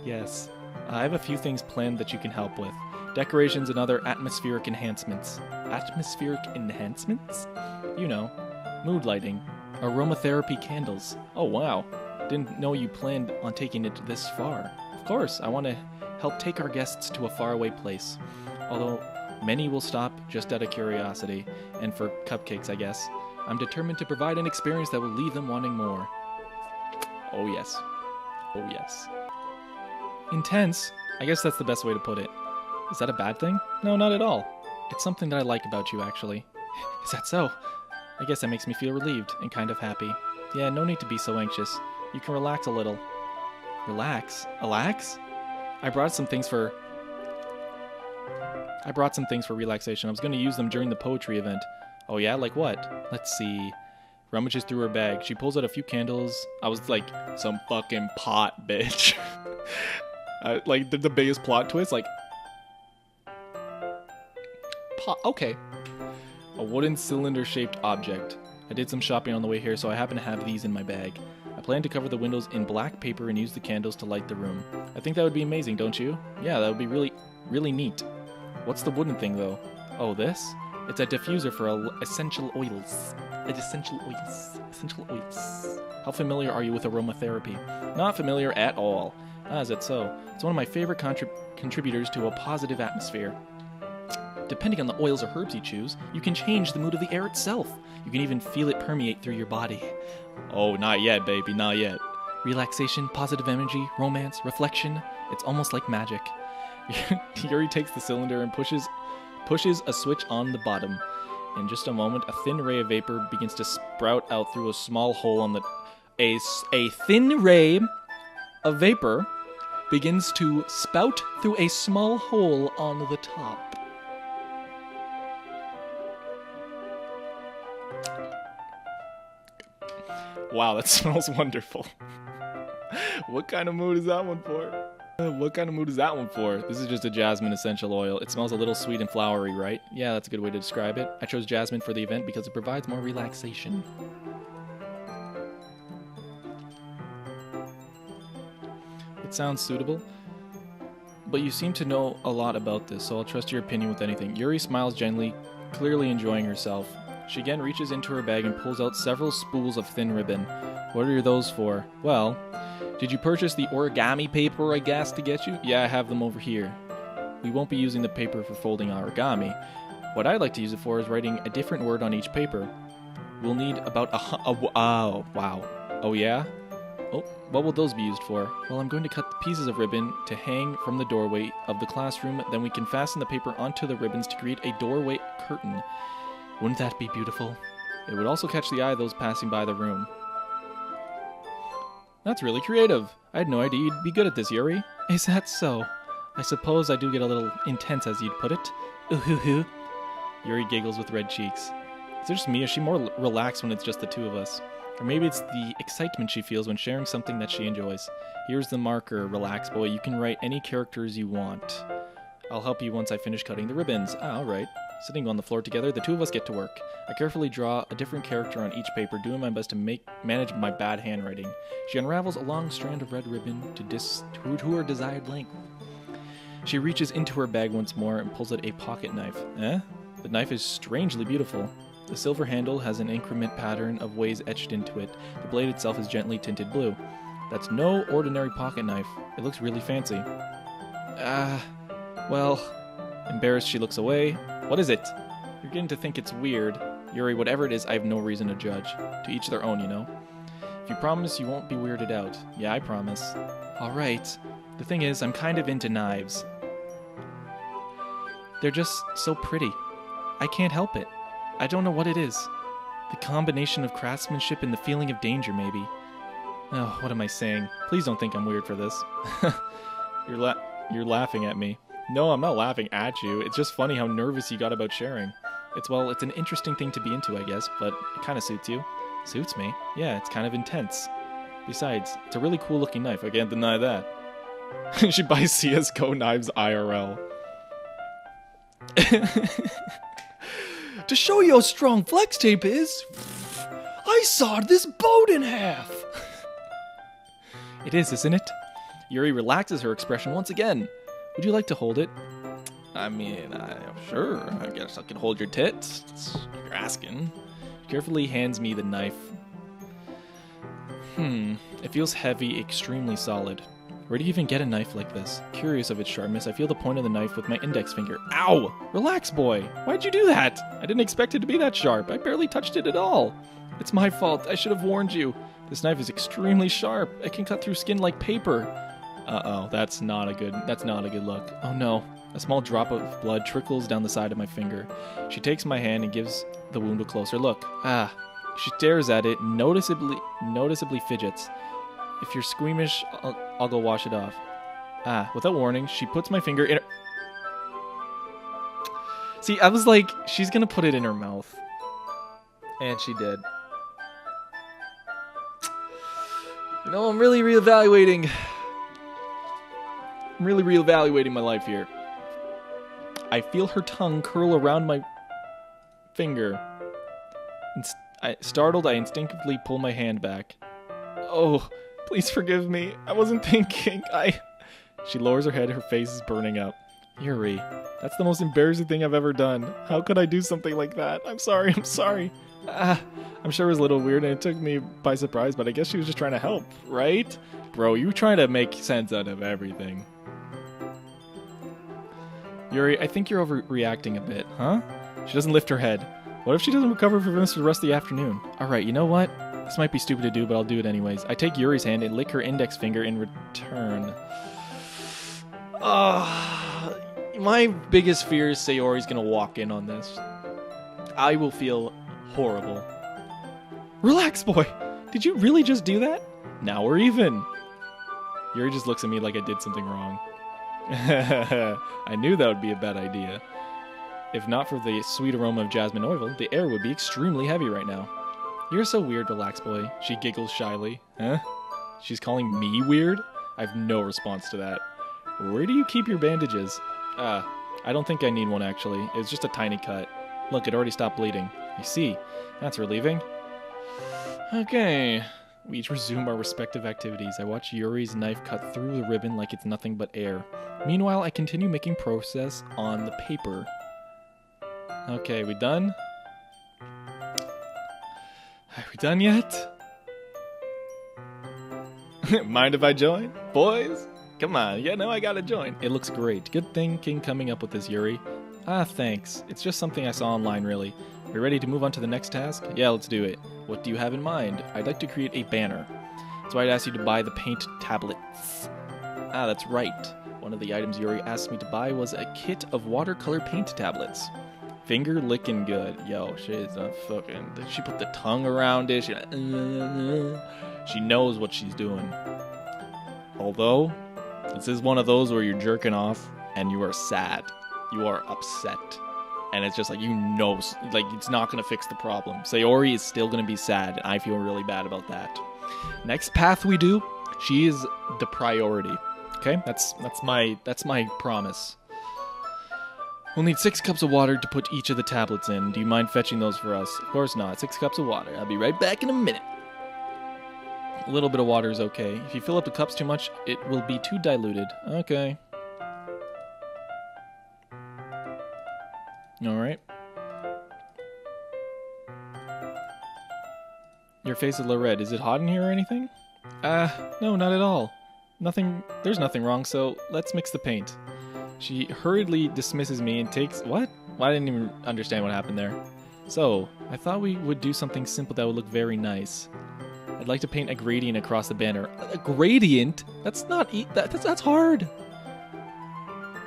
Yes. I have a few things planned that you can help with. Decorations and other atmospheric enhancements. Atmospheric enhancements? You know, mood lighting. Aromatherapy candles. Oh, wow. Didn't know you planned on taking it this far. Of course, I want to help take our guests to a faraway place. Although many will stop just out of curiosity, and for cupcakes, I guess. I'm determined to provide an experience that will leave them wanting more. Oh yes. Oh yes. Intense? I guess that's the best way to put it. Is that a bad thing? No, not at all. It's something that I like about you, actually. Is that so? I guess that makes me feel relieved and kind of happy. Yeah, no need to be so anxious. You can relax a little. Relax? Relax? I brought some things for relaxation. I was going to use them during the poetry event. Oh yeah? Like what? Let's see. Rummages through her bag. She pulls out a few candles. I was like, some fucking pot, bitch. Like, the biggest plot twist, like... Pot, okay. A wooden cylinder-shaped object. I did some shopping on the way here, so I happen to have these in my bag. I plan to cover the windows in black paper and use the candles to light the room. I think that would be amazing, don't you? Yeah, that would be really, really neat. What's the wooden thing, though? Oh, this? It's a diffuser for essential oils. Essential oils. How familiar are you with aromatherapy? Not familiar at all. Ah, is that so? It's one of my favorite contributors to a positive atmosphere. Depending on the oils or herbs you choose, you can change the mood of the air itself. You can even feel it permeate through your body. Oh, not yet, baby, not yet. Relaxation, positive energy, romance, reflection. It's almost like magic. Yuri takes the cylinder and pushes a switch on the bottom. In just a moment, a thin ray of vapor begins to sprout out through a small hole on the... A thin ray of vapor begins to spout through a small hole on the top. Wow, that smells wonderful. What kind of mood is that one for? This is just a jasmine essential oil. It smells a little sweet and flowery, right? Yeah, that's a good way to describe it. I chose jasmine for the event because it provides more relaxation. It sounds suitable, but you seem to know a lot about this, so I'll trust your opinion with anything. Yuri smiles gently, clearly enjoying herself. She again reaches into her bag and pulls out several spools of thin ribbon. What are those for? Well, did you purchase the origami paper I guessed to get you? Yeah, I have them over here. We won't be using the paper for folding origami. What I'd like to use it for is writing a different word on each paper. We'll need about oh, wow. Oh, yeah? Oh, what will those be used for? Well, I'm going to cut the pieces of ribbon to hang from the doorway of the classroom. Then we can fasten the paper onto the ribbons to create a doorway curtain. Wouldn't that be beautiful? It would also catch the eye of those passing by the room. That's really creative. I had no idea you'd be good at this, Yuri. Is that so? I suppose I do get a little intense, as you'd put it. Ooh-hoo-hoo. Yuri giggles with red cheeks. Is it just me, or is she more relaxed when it's just the two of us? Or maybe it's the excitement she feels when sharing something that she enjoys. Here's the marker, relax boy. You can write any characters you want. I'll help you once I finish cutting the ribbons. Ah, alright. Sitting on the floor together, the two of us get to work. I carefully draw a different character on each paper, doing my best to manage my bad handwriting. She unravels a long strand of red ribbon to her desired length. She reaches into her bag once more and pulls out a pocket knife. The knife is strangely beautiful. The silver handle has an increment pattern of ways etched into it. The blade itself is gently tinted blue. That's no ordinary pocket knife. It looks really fancy. Well... Embarrassed, she looks away. What is it? You're getting to think it's weird. Yuri, whatever it is, I have no reason to judge. To each their own, you know? If you promise you won't be weirded out. Yeah, I promise. Alright. The thing is, I'm kind of into knives. They're just so pretty. I can't help it. I don't know what it is. The combination of craftsmanship and the feeling of danger, maybe. Oh, what am I saying? Please don't think I'm weird for this. You're laughing at me. No, I'm not laughing at you. It's just funny how nervous you got about sharing. It's an interesting thing to be into, I guess, but it kind of suits you. Suits me? Yeah, it's kind of intense. Besides, it's a really cool looking knife. I can't deny that. She buys CSGO knives IRL. To show you how strong flex tape is, I sawed this boat in half. It is, isn't it? Yuri relaxes her expression once again. Would you like to hold it? I mean, sure. I guess I can hold your tits. You're asking. She carefully hands me the knife. It feels heavy, extremely solid. Where do you even get a knife like this? Curious of its sharpness, I feel the point of the knife with my index finger. Ow! Relax, boy. Why'd you do that? I didn't expect it to be that sharp. I barely touched it at all. It's my fault. I should have warned you. This knife is extremely sharp. It can cut through skin like paper. Uh-oh, that's not a good look. Oh no. A small drop of blood trickles down the side of my finger. She takes my hand and gives the wound a closer look. Ah. She stares at it, noticeably fidgets. If you're squeamish, I'll go wash it off. Ah, without warning, she puts my finger in her... See, I was like, she's gonna put it in her mouth. And she did. You know, I'm really reevaluating my life here. I feel her tongue curl around my finger. Startled, I instinctively pull my hand back. Oh, please forgive me. I wasn't thinking. She lowers her head, her face is burning up. Yuri, that's the most embarrassing thing I've ever done. How could I do something like that? I'm sorry. I'm sure it was a little weird and it took me by surprise, but I guess she was just trying to help, right? Bro, you trying to make sense out of everything. Yuri, I think you're overreacting a bit, huh? She doesn't lift her head. What if she doesn't recover from this for the rest of the afternoon? Alright, you know what? This might be stupid to do, but I'll do it anyways. I take Yuri's hand and lick her index finger in return. My biggest fear is Sayori's gonna walk in on this. I will feel horrible. Relax, boy! Did you really just do that? Now we're even! Yuri just looks at me like I did something wrong. I knew that would be a bad idea. If not for the sweet aroma of jasmine oil, the air would be extremely heavy right now. You're so weird, relax boy. She giggles shyly. Huh? She's calling me weird? I have no response to that. Where do you keep your bandages? I don't think I need one actually. It was just a tiny cut. Look, it already stopped bleeding. I see. That's relieving. Okay. We each resume our respective activities. I watch Yuri's knife cut through the ribbon like it's nothing but air. Meanwhile, I continue making progress on the paper. Okay, we done? Are we done yet? Mind if I join? Boys? Come on, you know I gotta join. It looks great. Good thinking coming up with this, Yuri. Ah, thanks. It's just something I saw online, really. Are you ready to move on to the next task? Yeah, let's do it. What do you have in mind? I'd like to create a banner. So I'd ask you to buy the paint tablets. Ah, that's right. One of the items Yuri asked me to buy was a kit of watercolor paint tablets. Finger licking good. Yo, she's a fucking... She put the tongue around it. She knows what she's doing. Although, this is one of those where you're jerking off and you are sad. You are upset. And it's just like, you know, like, it's not going to fix the problem. Sayori is still going to be sad, and I feel really bad about that. Next path we do, she is the priority. Okay? That's my promise. We'll need 6 cups of water to put each of the tablets in. Do you mind fetching those for us? Of course not. 6 cups of water. I'll be right back in a minute. A little bit of water is okay. If you fill up the cups too much, it will be too diluted. Okay. Alright. Your face is a little red. Is it hot in here or anything? No, not at all. There's nothing wrong, so let's mix the paint. She hurriedly dismisses me and takes... What? Well, I didn't even understand what happened there. So, I thought we would do something simple that would look very nice. I'd like to paint a gradient across the banner. A gradient? That's not... That's hard.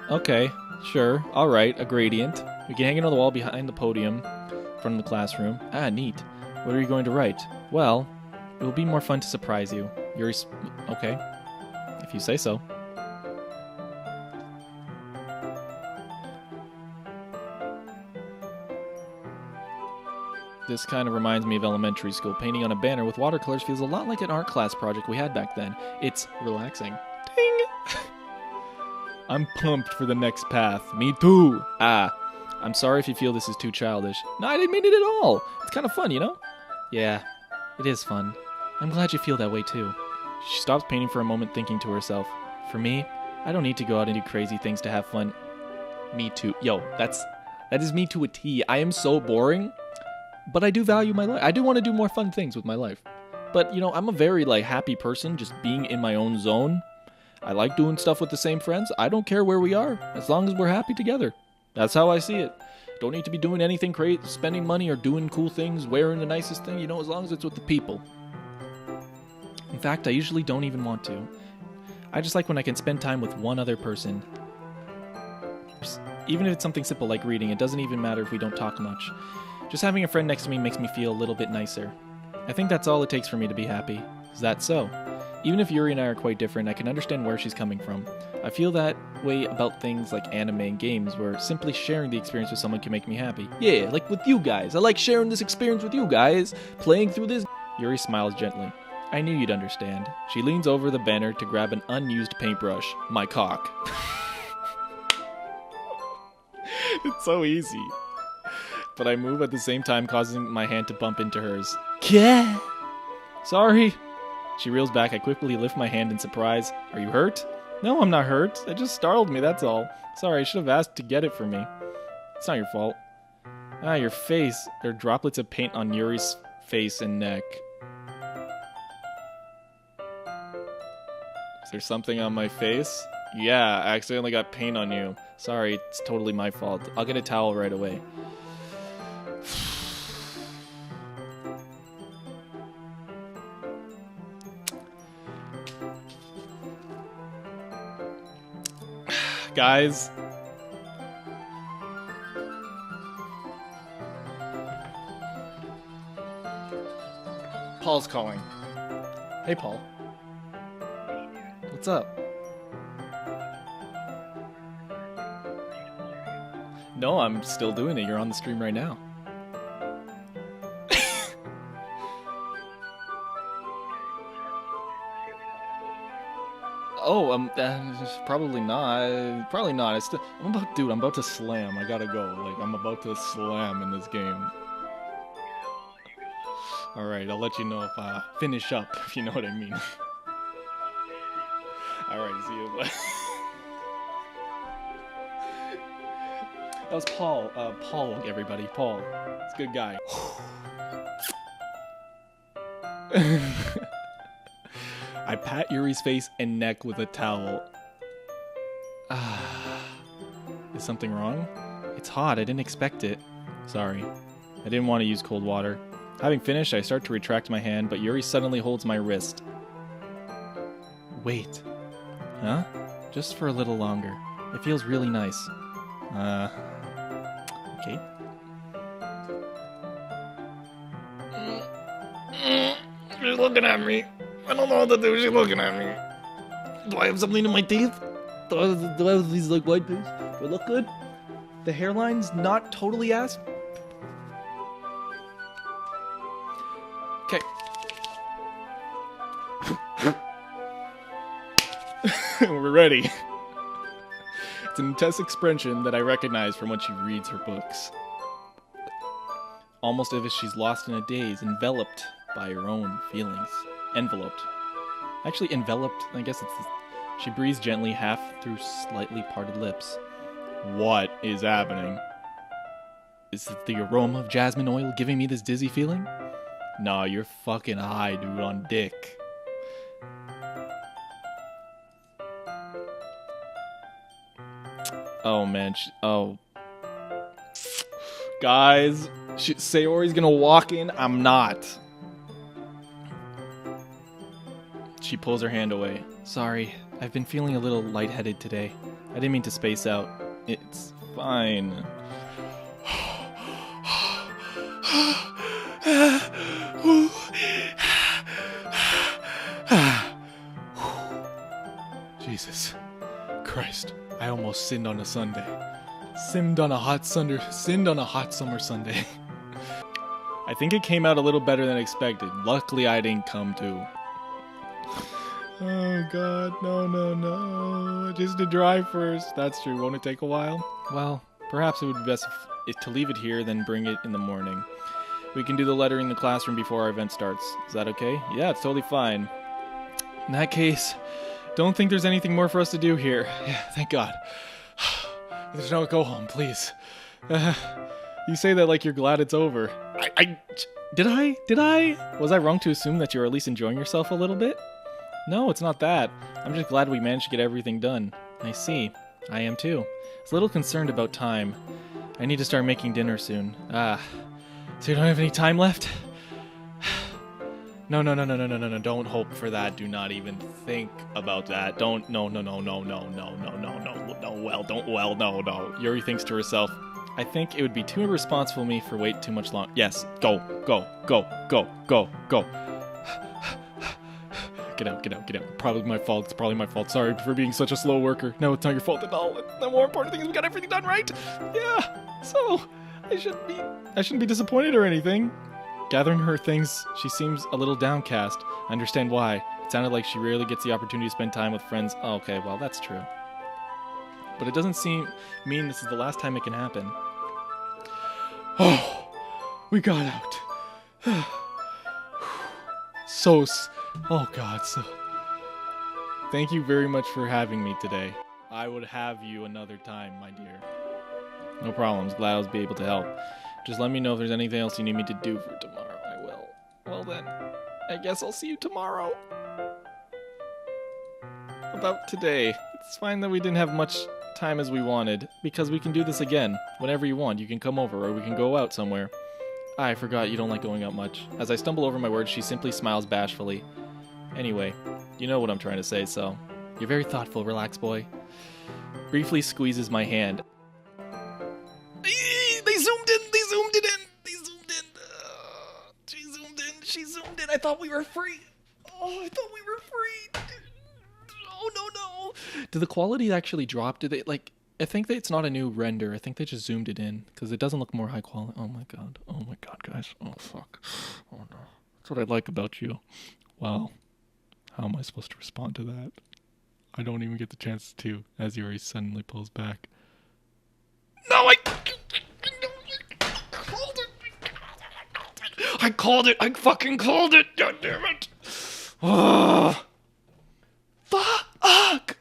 Okay, sure. Alright, a gradient. We can hang it on the wall behind the podium, in front of the classroom. Ah, neat. What are you going to write? Well, it will be more fun to surprise you. Okay. If you say so. This kind of reminds me of elementary school. Painting on a banner with watercolors feels a lot like an art class project we had back then. It's relaxing. Ding! I'm pumped for the next path. Me too! I'm sorry if you feel this is too childish. No, I didn't mean it at all. It's kind of fun, you know? Yeah, it is fun. I'm glad you feel that way too. She stops painting for a moment, thinking to herself, for me, I don't need to go out and do crazy things to have fun. Me too. Yo, that is me to a T. I am so boring. But I do value my life. I do want to do more fun things with my life. But, you know, I'm a very, happy person just being in my own zone. I like doing stuff with the same friends. I don't care where we are, as long as we're happy together. That's how I see it. Don't need to be doing anything crazy, spending money or doing cool things, wearing the nicest thing, you know, as long as it's with the people. In fact, I usually don't even want to. I just like when I can spend time with one other person. helps. Even if it's something simple like reading, it doesn't even matter if we don't talk much. Just having a friend next to me makes me feel a little bit nicer. I think that's all it takes for me to be happy. Is that so? Even if Yuri and I are quite different, I can understand where she's coming from. I feel that way about things like anime and games, where simply sharing the experience with someone can make me happy. Yeah, like with you guys. I like sharing this experience with you guys. Playing through this. Yuri smiles gently. I knew you'd understand. She leans over the banner to grab an unused paintbrush. My cock. It's so easy. But I move at the same time, causing my hand to bump into hers. Yeah. Sorry. She reels back. I quickly lift my hand in surprise. Are you hurt? No, I'm not hurt. It just startled me, that's all. Sorry, I should have asked to get it for me. It's not your fault. Ah, your face. There are droplets of paint on Yuri's face and neck. Is there something on my face? Yeah, I accidentally got paint on you. Sorry, it's totally my fault. I'll get a towel right away. Guys. Paul's calling. Hey, Paul. What's up? No, I'm still doing it. You're on the stream right now. Oh, probably not. Probably not. I'm about to slam. I gotta go. Like, I'm about to slam in this game. Alright, I'll let you know if I finish up, if you know what I mean. Alright, see you. That was Paul. Paul, everybody. Paul. He's a good guy. I pat Yuri's face and neck with a towel. Is something wrong? It's hot. I didn't expect it. Sorry. I didn't want to use cold water. Having finished, I start to retract my hand, but Yuri suddenly holds my wrist. Wait. Huh? Just for a little longer. It feels really nice. Okay. She's looking at me. I don't know what to do. She's looking at me. Do I have something in my teeth? Do I have these like white teeth? Do I look good? The hairline's not totally ass. Okay. We're ready. It's an intense expression that I recognize from when she reads her books. Almost as if she's lost in a daze, enveloped by her own feelings. Enveloped. Actually, enveloped, I guess she breathes gently, half through slightly parted lips. What is happening? Is it the aroma of jasmine oil giving me this dizzy feeling? Nah, you're fucking high, dude, on dick. Oh, man. Guys, Sayori's gonna walk in. I'm not. She pulls her hand away. Sorry, I've been feeling a little lightheaded today. I didn't mean to space out. It's fine. Jesus Christ, I almost sinned on a Sunday. Sinned on a hot summer Sunday. I think it came out a little better than expected. Luckily, I didn't come too. Oh god, no. Just to dry first. That's true. Won't it take a while? Well, perhaps it would be best to leave it here, then bring it in the morning. We can do the lettering in the classroom before our event starts. Is that okay? Yeah, it's totally fine. In that case, don't think there's anything more for us to do here. Yeah, thank God. There's no go home, please. You say that like you're glad it's over. Did I? Was I wrong to assume that you're at least enjoying yourself a little bit? No, it's not that. I'm just glad we managed to get everything done. I see. I am too. I was a little concerned about time. I need to start making dinner soon. So you don't have any time left? No. Don't hope for that. Do not even think about that. No. No. Yuri thinks to herself, I think it would be too irresponsible of me for wait too much long. Yes, go. Get out. Probably my fault. It's probably my fault. Sorry for being such a slow worker. No, it's not your fault at all. The more important thing is we got everything done right. Yeah, so I shouldn't be disappointed or anything. Gathering her things, she seems a little downcast. I understand why. It sounded like she rarely gets the opportunity to spend time with friends. Oh, okay, well, that's true. But it doesn't mean this is the last time it can happen. Oh, we got out. Oh God, so... Thank you very much for having me today. I would have you another time, my dear. No problems, glad I was able to help. Just let me know if there's anything else you need me to do for tomorrow. I will. Well then, I guess I'll see you tomorrow. About today, it's fine that we didn't have much time as we wanted, because we can do this again. Whenever you want, you can come over, or we can go out somewhere. I forgot you don't like going out much. As I stumble over my words, she simply smiles bashfully. Anyway, you know what I'm trying to say, so... You're very thoughtful, relax boy. Briefly squeezes my hand. They zoomed in! She zoomed in! I thought we were free! Oh, no! Did the quality actually drop? Did they, like... I think that it's not a new render. I think they just zoomed it in, because it doesn't look more high quality. Oh my god, guys. Oh, fuck. Oh, no. That's what I like about you. Wow. How am I supposed to respond to that? I don't even get the chance to, as Yuri suddenly pulls back. No, I called it! I fucking called it! God damn it! Oh. Fuck!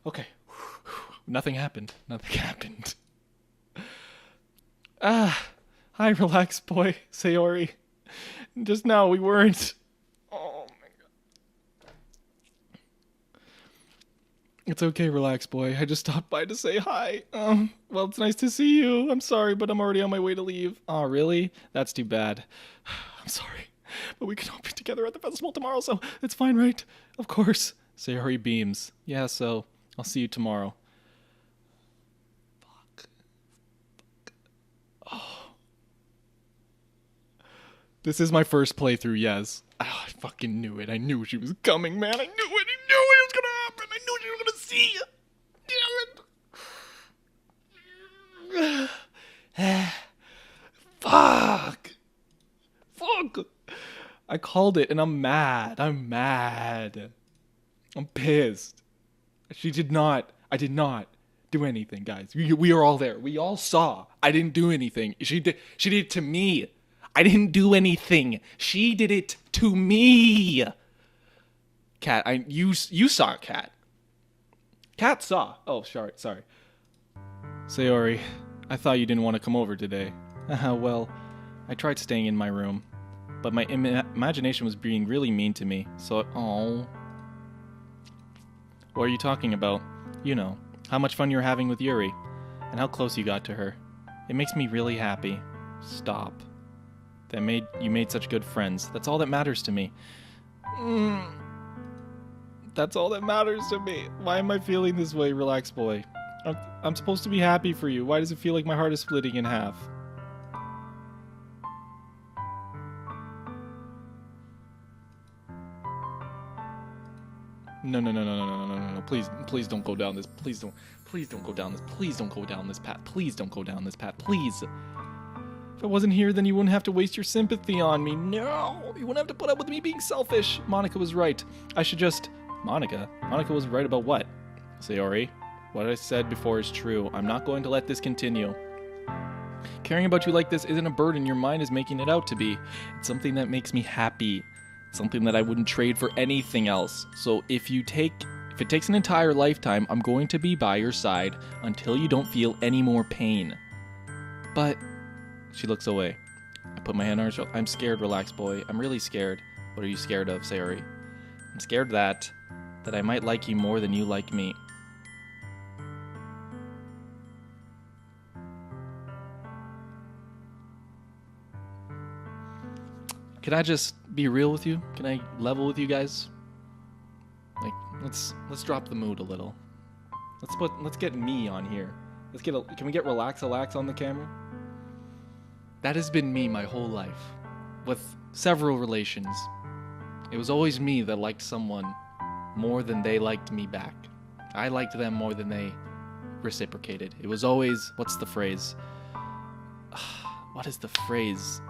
Okay. Nothing happened. Hi, relax, boy. Sayori. Just now, we weren't. Oh, my god. It's okay, relax, boy. I just stopped by to say hi. Well, it's nice to see you. I'm sorry, but I'm already on my way to leave. Oh, really? That's too bad. I'm sorry. But we can all be together at the festival tomorrow, so it's fine, right? Of course. Sayori beams. Yeah, so I'll see you tomorrow. Fuck. Oh. This is my first playthrough, yes. Oh, I fucking knew it. I knew she was coming, man. I knew it was gonna happen. I knew she was gonna see you. Damn it. Fuck. I called it, and I'm mad. I'm pissed. I did not do anything, guys. We are all there. We all saw. I didn't do anything. She did it to me. I didn't do anything. She did it to me. Cat, you saw it, Cat. Cat saw. Oh, sorry. Sayori, I thought you didn't want to come over today. Well, I tried staying in my room. But my imagination was being really mean to me, so... Oh. What are you talking about? You know, how much fun you're having with Yuri, and how close you got to her. It makes me really happy. Stop. You made such good friends. That's all that matters to me. That's all that matters to me. Why am I feeling this way, relax boy? I'm supposed to be happy for you. Why does it feel like my heart is splitting in half? No. Please don't go down this. Please don't go down this. Please don't go down this path. Please don't go down this path. Please. If I wasn't here, then you wouldn't have to waste your sympathy on me. No! You wouldn't have to put up with me being selfish. Monica was right. I should just... Monica was right about what? Sayori, what I said before is true. I'm not going to let this continue. Caring about you like this isn't a burden your mind is making it out to be. It's something that makes me happy. Something that I wouldn't trade for anything else. So if it takes an entire lifetime, I'm going to be by your side until you don't feel any more pain. But... She looks away. I put my hand on her shoulder. I'm scared, relax boy. I'm really scared. What are you scared of, Sayori? I'm scared that I might like you more than you like me. Can I just be real with you? Can I level with you guys? Like, let's drop the mood a little. Let's get me on here. Can we get relax on the camera? That has been me my whole life, with several relations. It was always me that liked someone more than they liked me back. I liked them more than they reciprocated. It was always, what's the phrase? What is the phrase?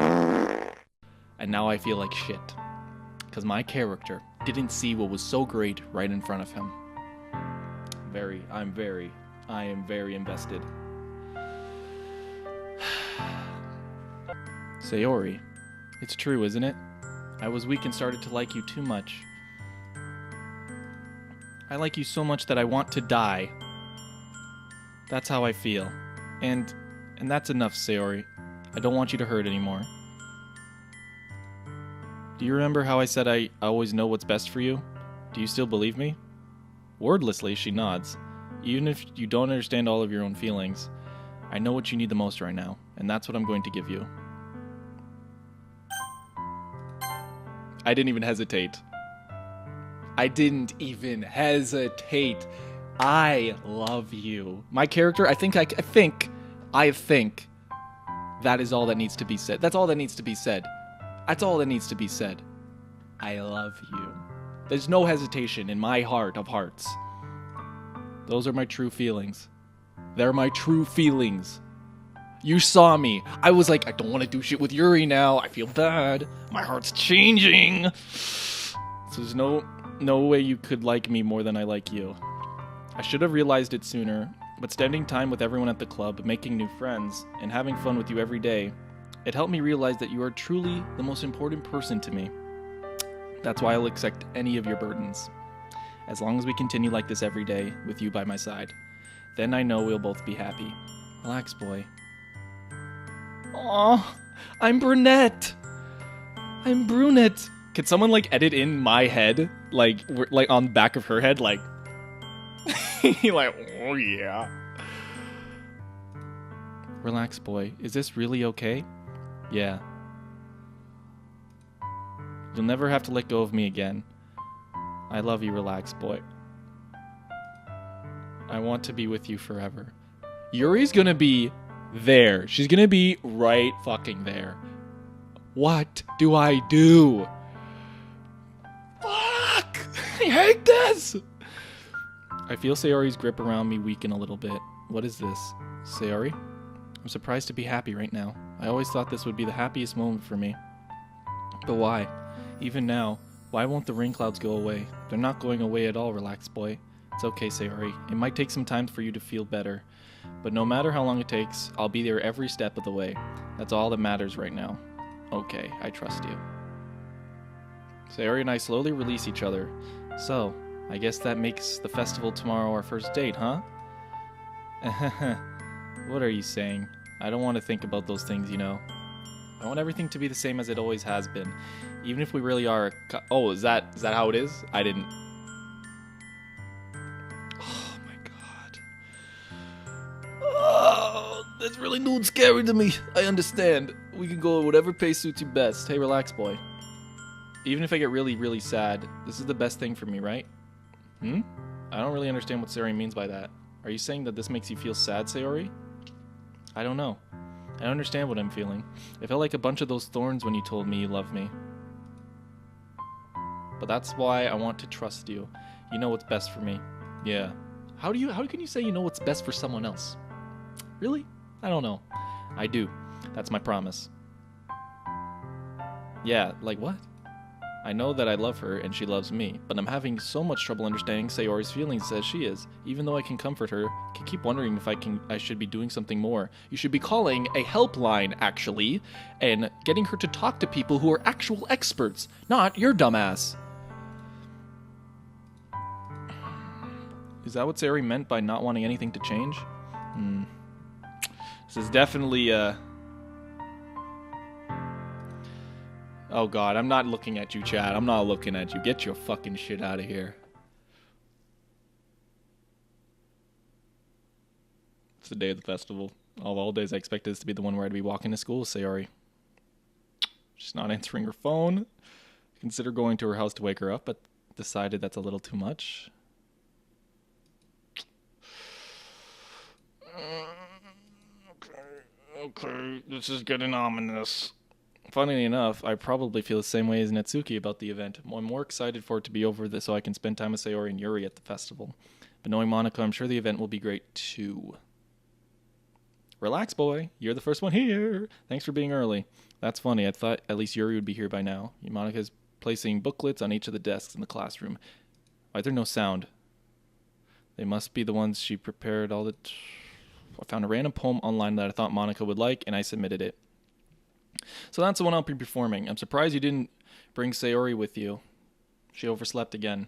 And now I feel like shit. Because my character didn't see what was so great right in front of him. I am very invested. Sayori, it's true, isn't it? I was weak and started to like you too much. I like you so much that I want to die. That's how I feel. And that's enough, Sayori. I don't want you to hurt anymore. Do you remember how I said I always know what's best for you? Do you still believe me? Wordlessly, she nods. Even if you don't understand all of your own feelings, I know what you need the most right now, and that's what I'm going to give you. I didn't even hesitate. I love you. My character, I think that is all that needs to be said. That's all that needs to be said. I love you. There's no hesitation in my heart of hearts. Those are my true feelings. They're my true feelings. You saw me. I was like, I don't want to do shit with Yuri now. I feel bad. My heart's changing. So there's no way you could like me more than I like you. I should have realized it sooner, but spending time with everyone at the club, making new friends, and having fun with you every day, it helped me realize that you are truly the most important person to me. That's why I'll accept any of your burdens. As long as we continue like this every day, with you by my side, then I know we'll both be happy. Relax, boy. Aw, I'm brunette. Could someone edit in my head, like on the back of her head, like, oh yeah. Relax, boy. Is this really okay? Yeah. You'll never have to let go of me again. I love you, relax, boy. I want to be with you forever. Yuri's gonna be there. She's gonna be right fucking there. What do I do? Fuck! I hate this! I feel Sayori's grip around me weaken a little bit. What is this? Sayori? I'm surprised to be happy right now. I always thought this would be the happiest moment for me. But why? Even now, why won't the rain clouds go away? They're not going away at all, relax, boy. It's okay, Sayori. It might take some time for you to feel better. But no matter how long it takes, I'll be there every step of the way. That's all that matters right now. Okay, I trust you. Sayori and I slowly release each other. So, I guess that makes the festival tomorrow our first date, huh? What are you saying? I don't want to think about those things, you know. I want everything to be the same as it always has been. Even if we really are oh, is that how it is? I didn't... Oh my god. Oh, that's really new and scary to me. I understand. We can go at whatever pace suits you best. Hey, relax, boy. Even if I get really, really sad, this is the best thing for me, right? I don't really understand what Sayori means by that. Are you saying that this makes you feel sad, Sayori? I don't know. I don't understand what I'm feeling. It felt like a bunch of those thorns when you told me you love me. But that's why I want to trust you. You know what's best for me. Yeah. How can you say you know what's best for someone else? Really? I don't know. I do. That's my promise. Yeah, like what? I know that I love her and she loves me, but I'm having so much trouble understanding Sayori's feelings as she is. Even though I can comfort her, I can keep wondering if I should be doing something more. You should be calling a helpline, actually, and getting her to talk to people who are actual experts, not your dumbass. Is that what Sayori meant by not wanting anything to change? This is definitely, Oh god, I'm not looking at you, Chad. I'm not looking at you. Get your fucking shit out of here. It's the day of the festival. Of all days, I expected this to be the one where I'd be walking to school with Sayori. She's not answering her phone. Consider going to her house to wake her up, but decided that's a little too much. Okay, this is getting ominous. Funnily enough, I probably feel the same way as Natsuki about the event. I'm more excited for it to be over so I can spend time with Sayori and Yuri at the festival. But knowing Monica, I'm sure the event will be great too. Relax, boy. You're the first one here. Thanks for being early. That's funny. I thought at least Yuri would be here by now. Monica's placing booklets on each of the desks in the classroom. Why is there no sound? They must be the ones she prepared all the... I found a random poem online that I thought Monica would like, and I submitted it. So that's the one I'll be performing. I'm surprised you didn't bring Sayori with you. She overslept again.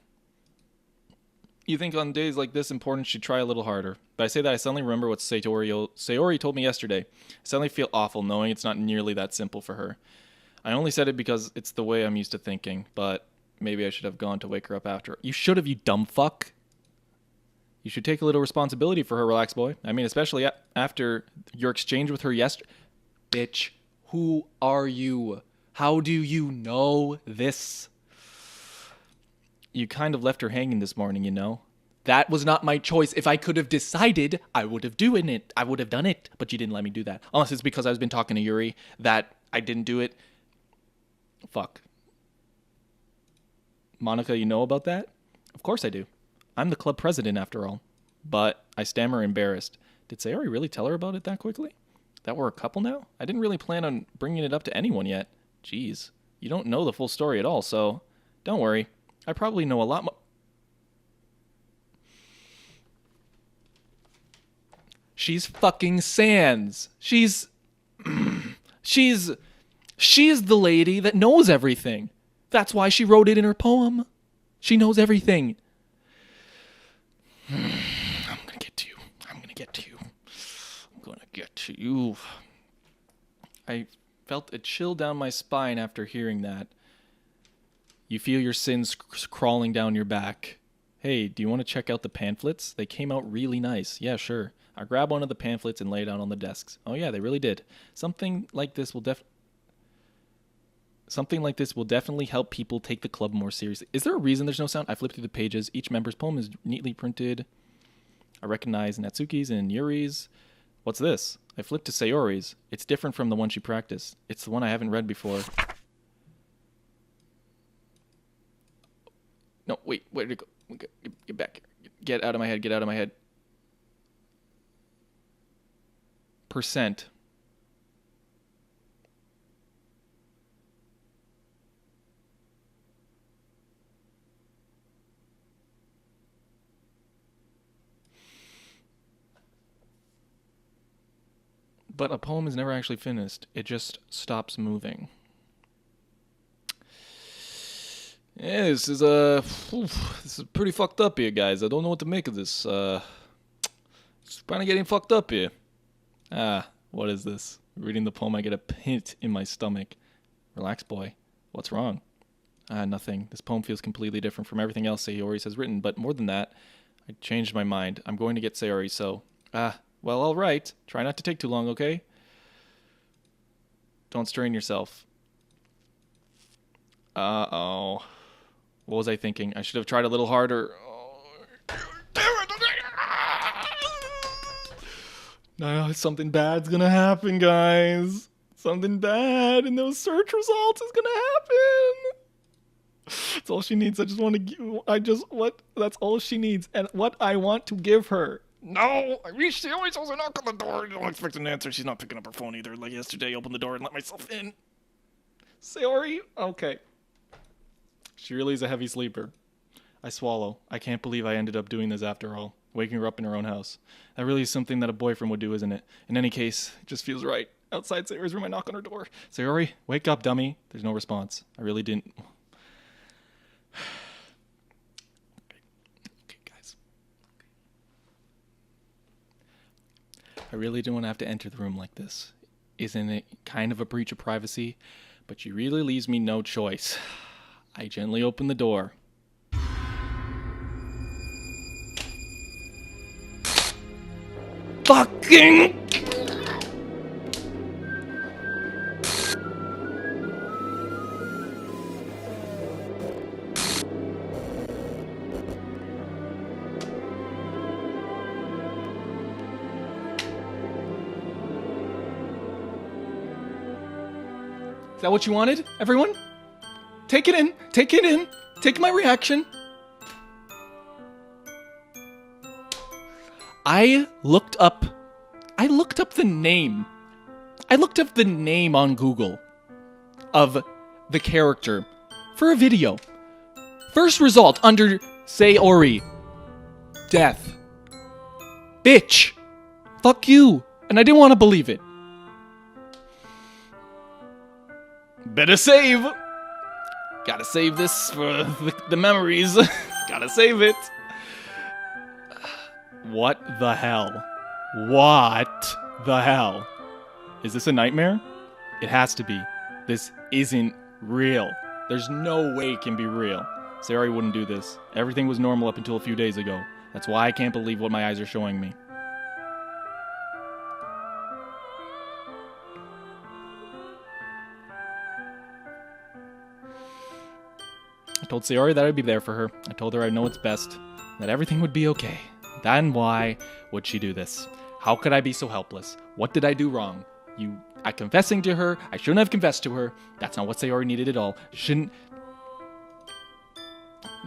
You think on days like this important she'd try a little harder. But I say that I suddenly remember what Sayori told me yesterday. I suddenly feel awful knowing it's not nearly that simple for her. I only said it because it's the way I'm used to thinking, but maybe I should have gone to wake her up after. You should have, you dumb fuck. You should take a little responsibility for her, relax boy. I mean, especially after your exchange with her yesterday. Bitch, who are you? How do you know this? You kind of left her hanging this morning, you know. That was not my choice. If I could have decided, I would have done it. I would have done it, but you didn't let me do that. Unless it's because I've been talking to Yuri that I didn't do it. Fuck. Monica, you know about that? Of course I do. I'm the club president after all. But I stammer embarrassed. Did Sayori really tell her about it that quickly? That we're a couple now? I didn't really plan on bringing it up to anyone yet. Jeez. You don't know the full story at all, so don't worry. I probably know a lot more. She's fucking Sans. She's the lady that knows everything. That's why she wrote it in her poem. She knows everything. I'm gonna get to you. I'm gonna get to you. I felt a chill down my spine after hearing that. You feel your sins crawling down your back. Hey, do you want to check out the pamphlets? They came out really nice. Yeah, sure. I grabbed one of the pamphlets and laid it out on the desks. Oh yeah, they really did. Something like this will definitely help people take the club more seriously. Is there a reason there's no sound? I flipped through the pages. Each member's poem is neatly printed. I recognize Natsuki's and Yuri's. What's this? I flipped to Sayori's. It's different from the one she practiced. It's the one I haven't read before. No, wait, where did it go? Get back here. Get out of my head. Percent. But a poem is never actually finished. It just stops moving. Yeah, this is pretty fucked up here, guys. I don't know what to make of this. It's kind of getting fucked up here. What is this? Reading the poem, I get a pit in my stomach. Relax, boy. What's wrong? Nothing. This poem feels completely different from everything else Sayori has written, but more than that, I changed my mind. I'm going to get Sayori, so... well, all right. Try not to take too long, okay? Don't strain yourself. Uh-oh. What was I thinking? I should have tried a little harder. Oh, damn it! No, something bad's gonna happen, guys. Something bad in those search results is gonna happen. That's all she needs. That's all she needs. And what I want to give her. No! She always has a knock on the door. I don't expect an answer. She's not picking up her phone either. Like yesterday, I opened the door and let myself in. Sayori? Okay. She really is a heavy sleeper. I swallow. I can't believe I ended up doing this after all. Waking her up in her own house. That really is something that a boyfriend would do, isn't it? In any case, it just feels right. Outside Sayori's room, I knock on her door. Sayori, wake up, dummy. There's no response. I really didn't... Okay, guys. I really didn't want to have to enter the room like this. Isn't it kind of a breach of privacy? But she really leaves me no choice. I gently open the door. Fucking! 」 . 」 . 」 . 」 . 」 . 」 . 」 . 」 . 」 . 」 . 」 . 」 . 」 . 」 . 」 . 」 . 」 . 」 . 」 . 」 . 」 . 」 . 」 . 」 . 」 . 」 . 」 . 」 . 」 . Is that what you wanted, everyone? Take it in. Take it in. Take my reaction. I looked up the name. I looked up the name on Google of the character for a video. First result under Sayori. Death. Bitch. Fuck you. And I didn't want to believe it. Better save. Gotta save this for the memories. Gotta save it. What the hell? What the hell? Is this a nightmare? It has to be. This isn't real. There's no way it can be real. Sayori wouldn't do this. Everything was normal up until a few days ago. That's why I can't believe what my eyes are showing me. I told Sayori that I'd be there for her. I told her I know what's best, that everything would be okay. Then why would she do this? How could I be so helpless? What did I do wrong? I confessing to her. I shouldn't have confessed to her. That's not what Sayori needed at all. Shouldn't.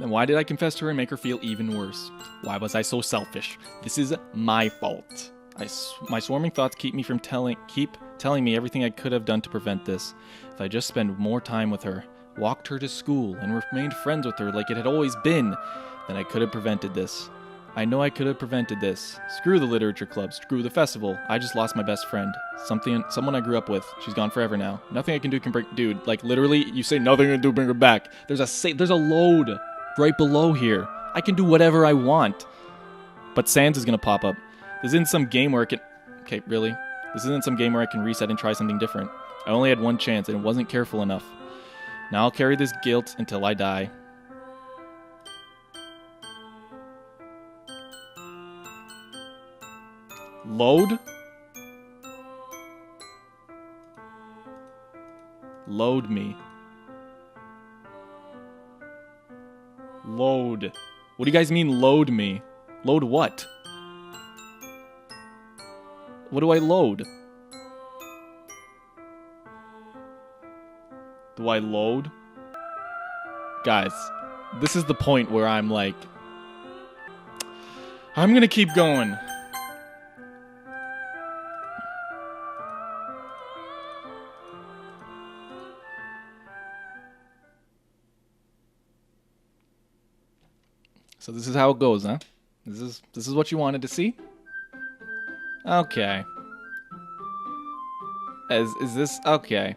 Then why did I confess to her and make her feel even worse? Why was I so selfish? This is my fault. My swarming thoughts keep telling me everything I could have done to prevent this. If I just spent more time with her, walked her to school, and remained friends with her like it had always been, then I could have prevented this. I know I could have prevented this. Screw the literature club. Screw the festival. I just lost my best friend. Someone I grew up with. She's gone forever now. Nothing I can do can bring... Dude, like literally, you say nothing I can do bring her back. There's a load right below here. I can do whatever I want. But Sans is gonna pop up. This isn't some game where I can... Okay, really? This isn't some game where I can reset and try something different. I only had one chance and it wasn't careful enough. Now I'll carry this guilt until I die. Load? Load me. Load. What do you guys mean load me? Load what? What do I load? Do I load? Guys, this is the point where I'm like, I'm gonna keep going. So this is how it goes, huh? This is what you wanted to see? Okay. Is this okay?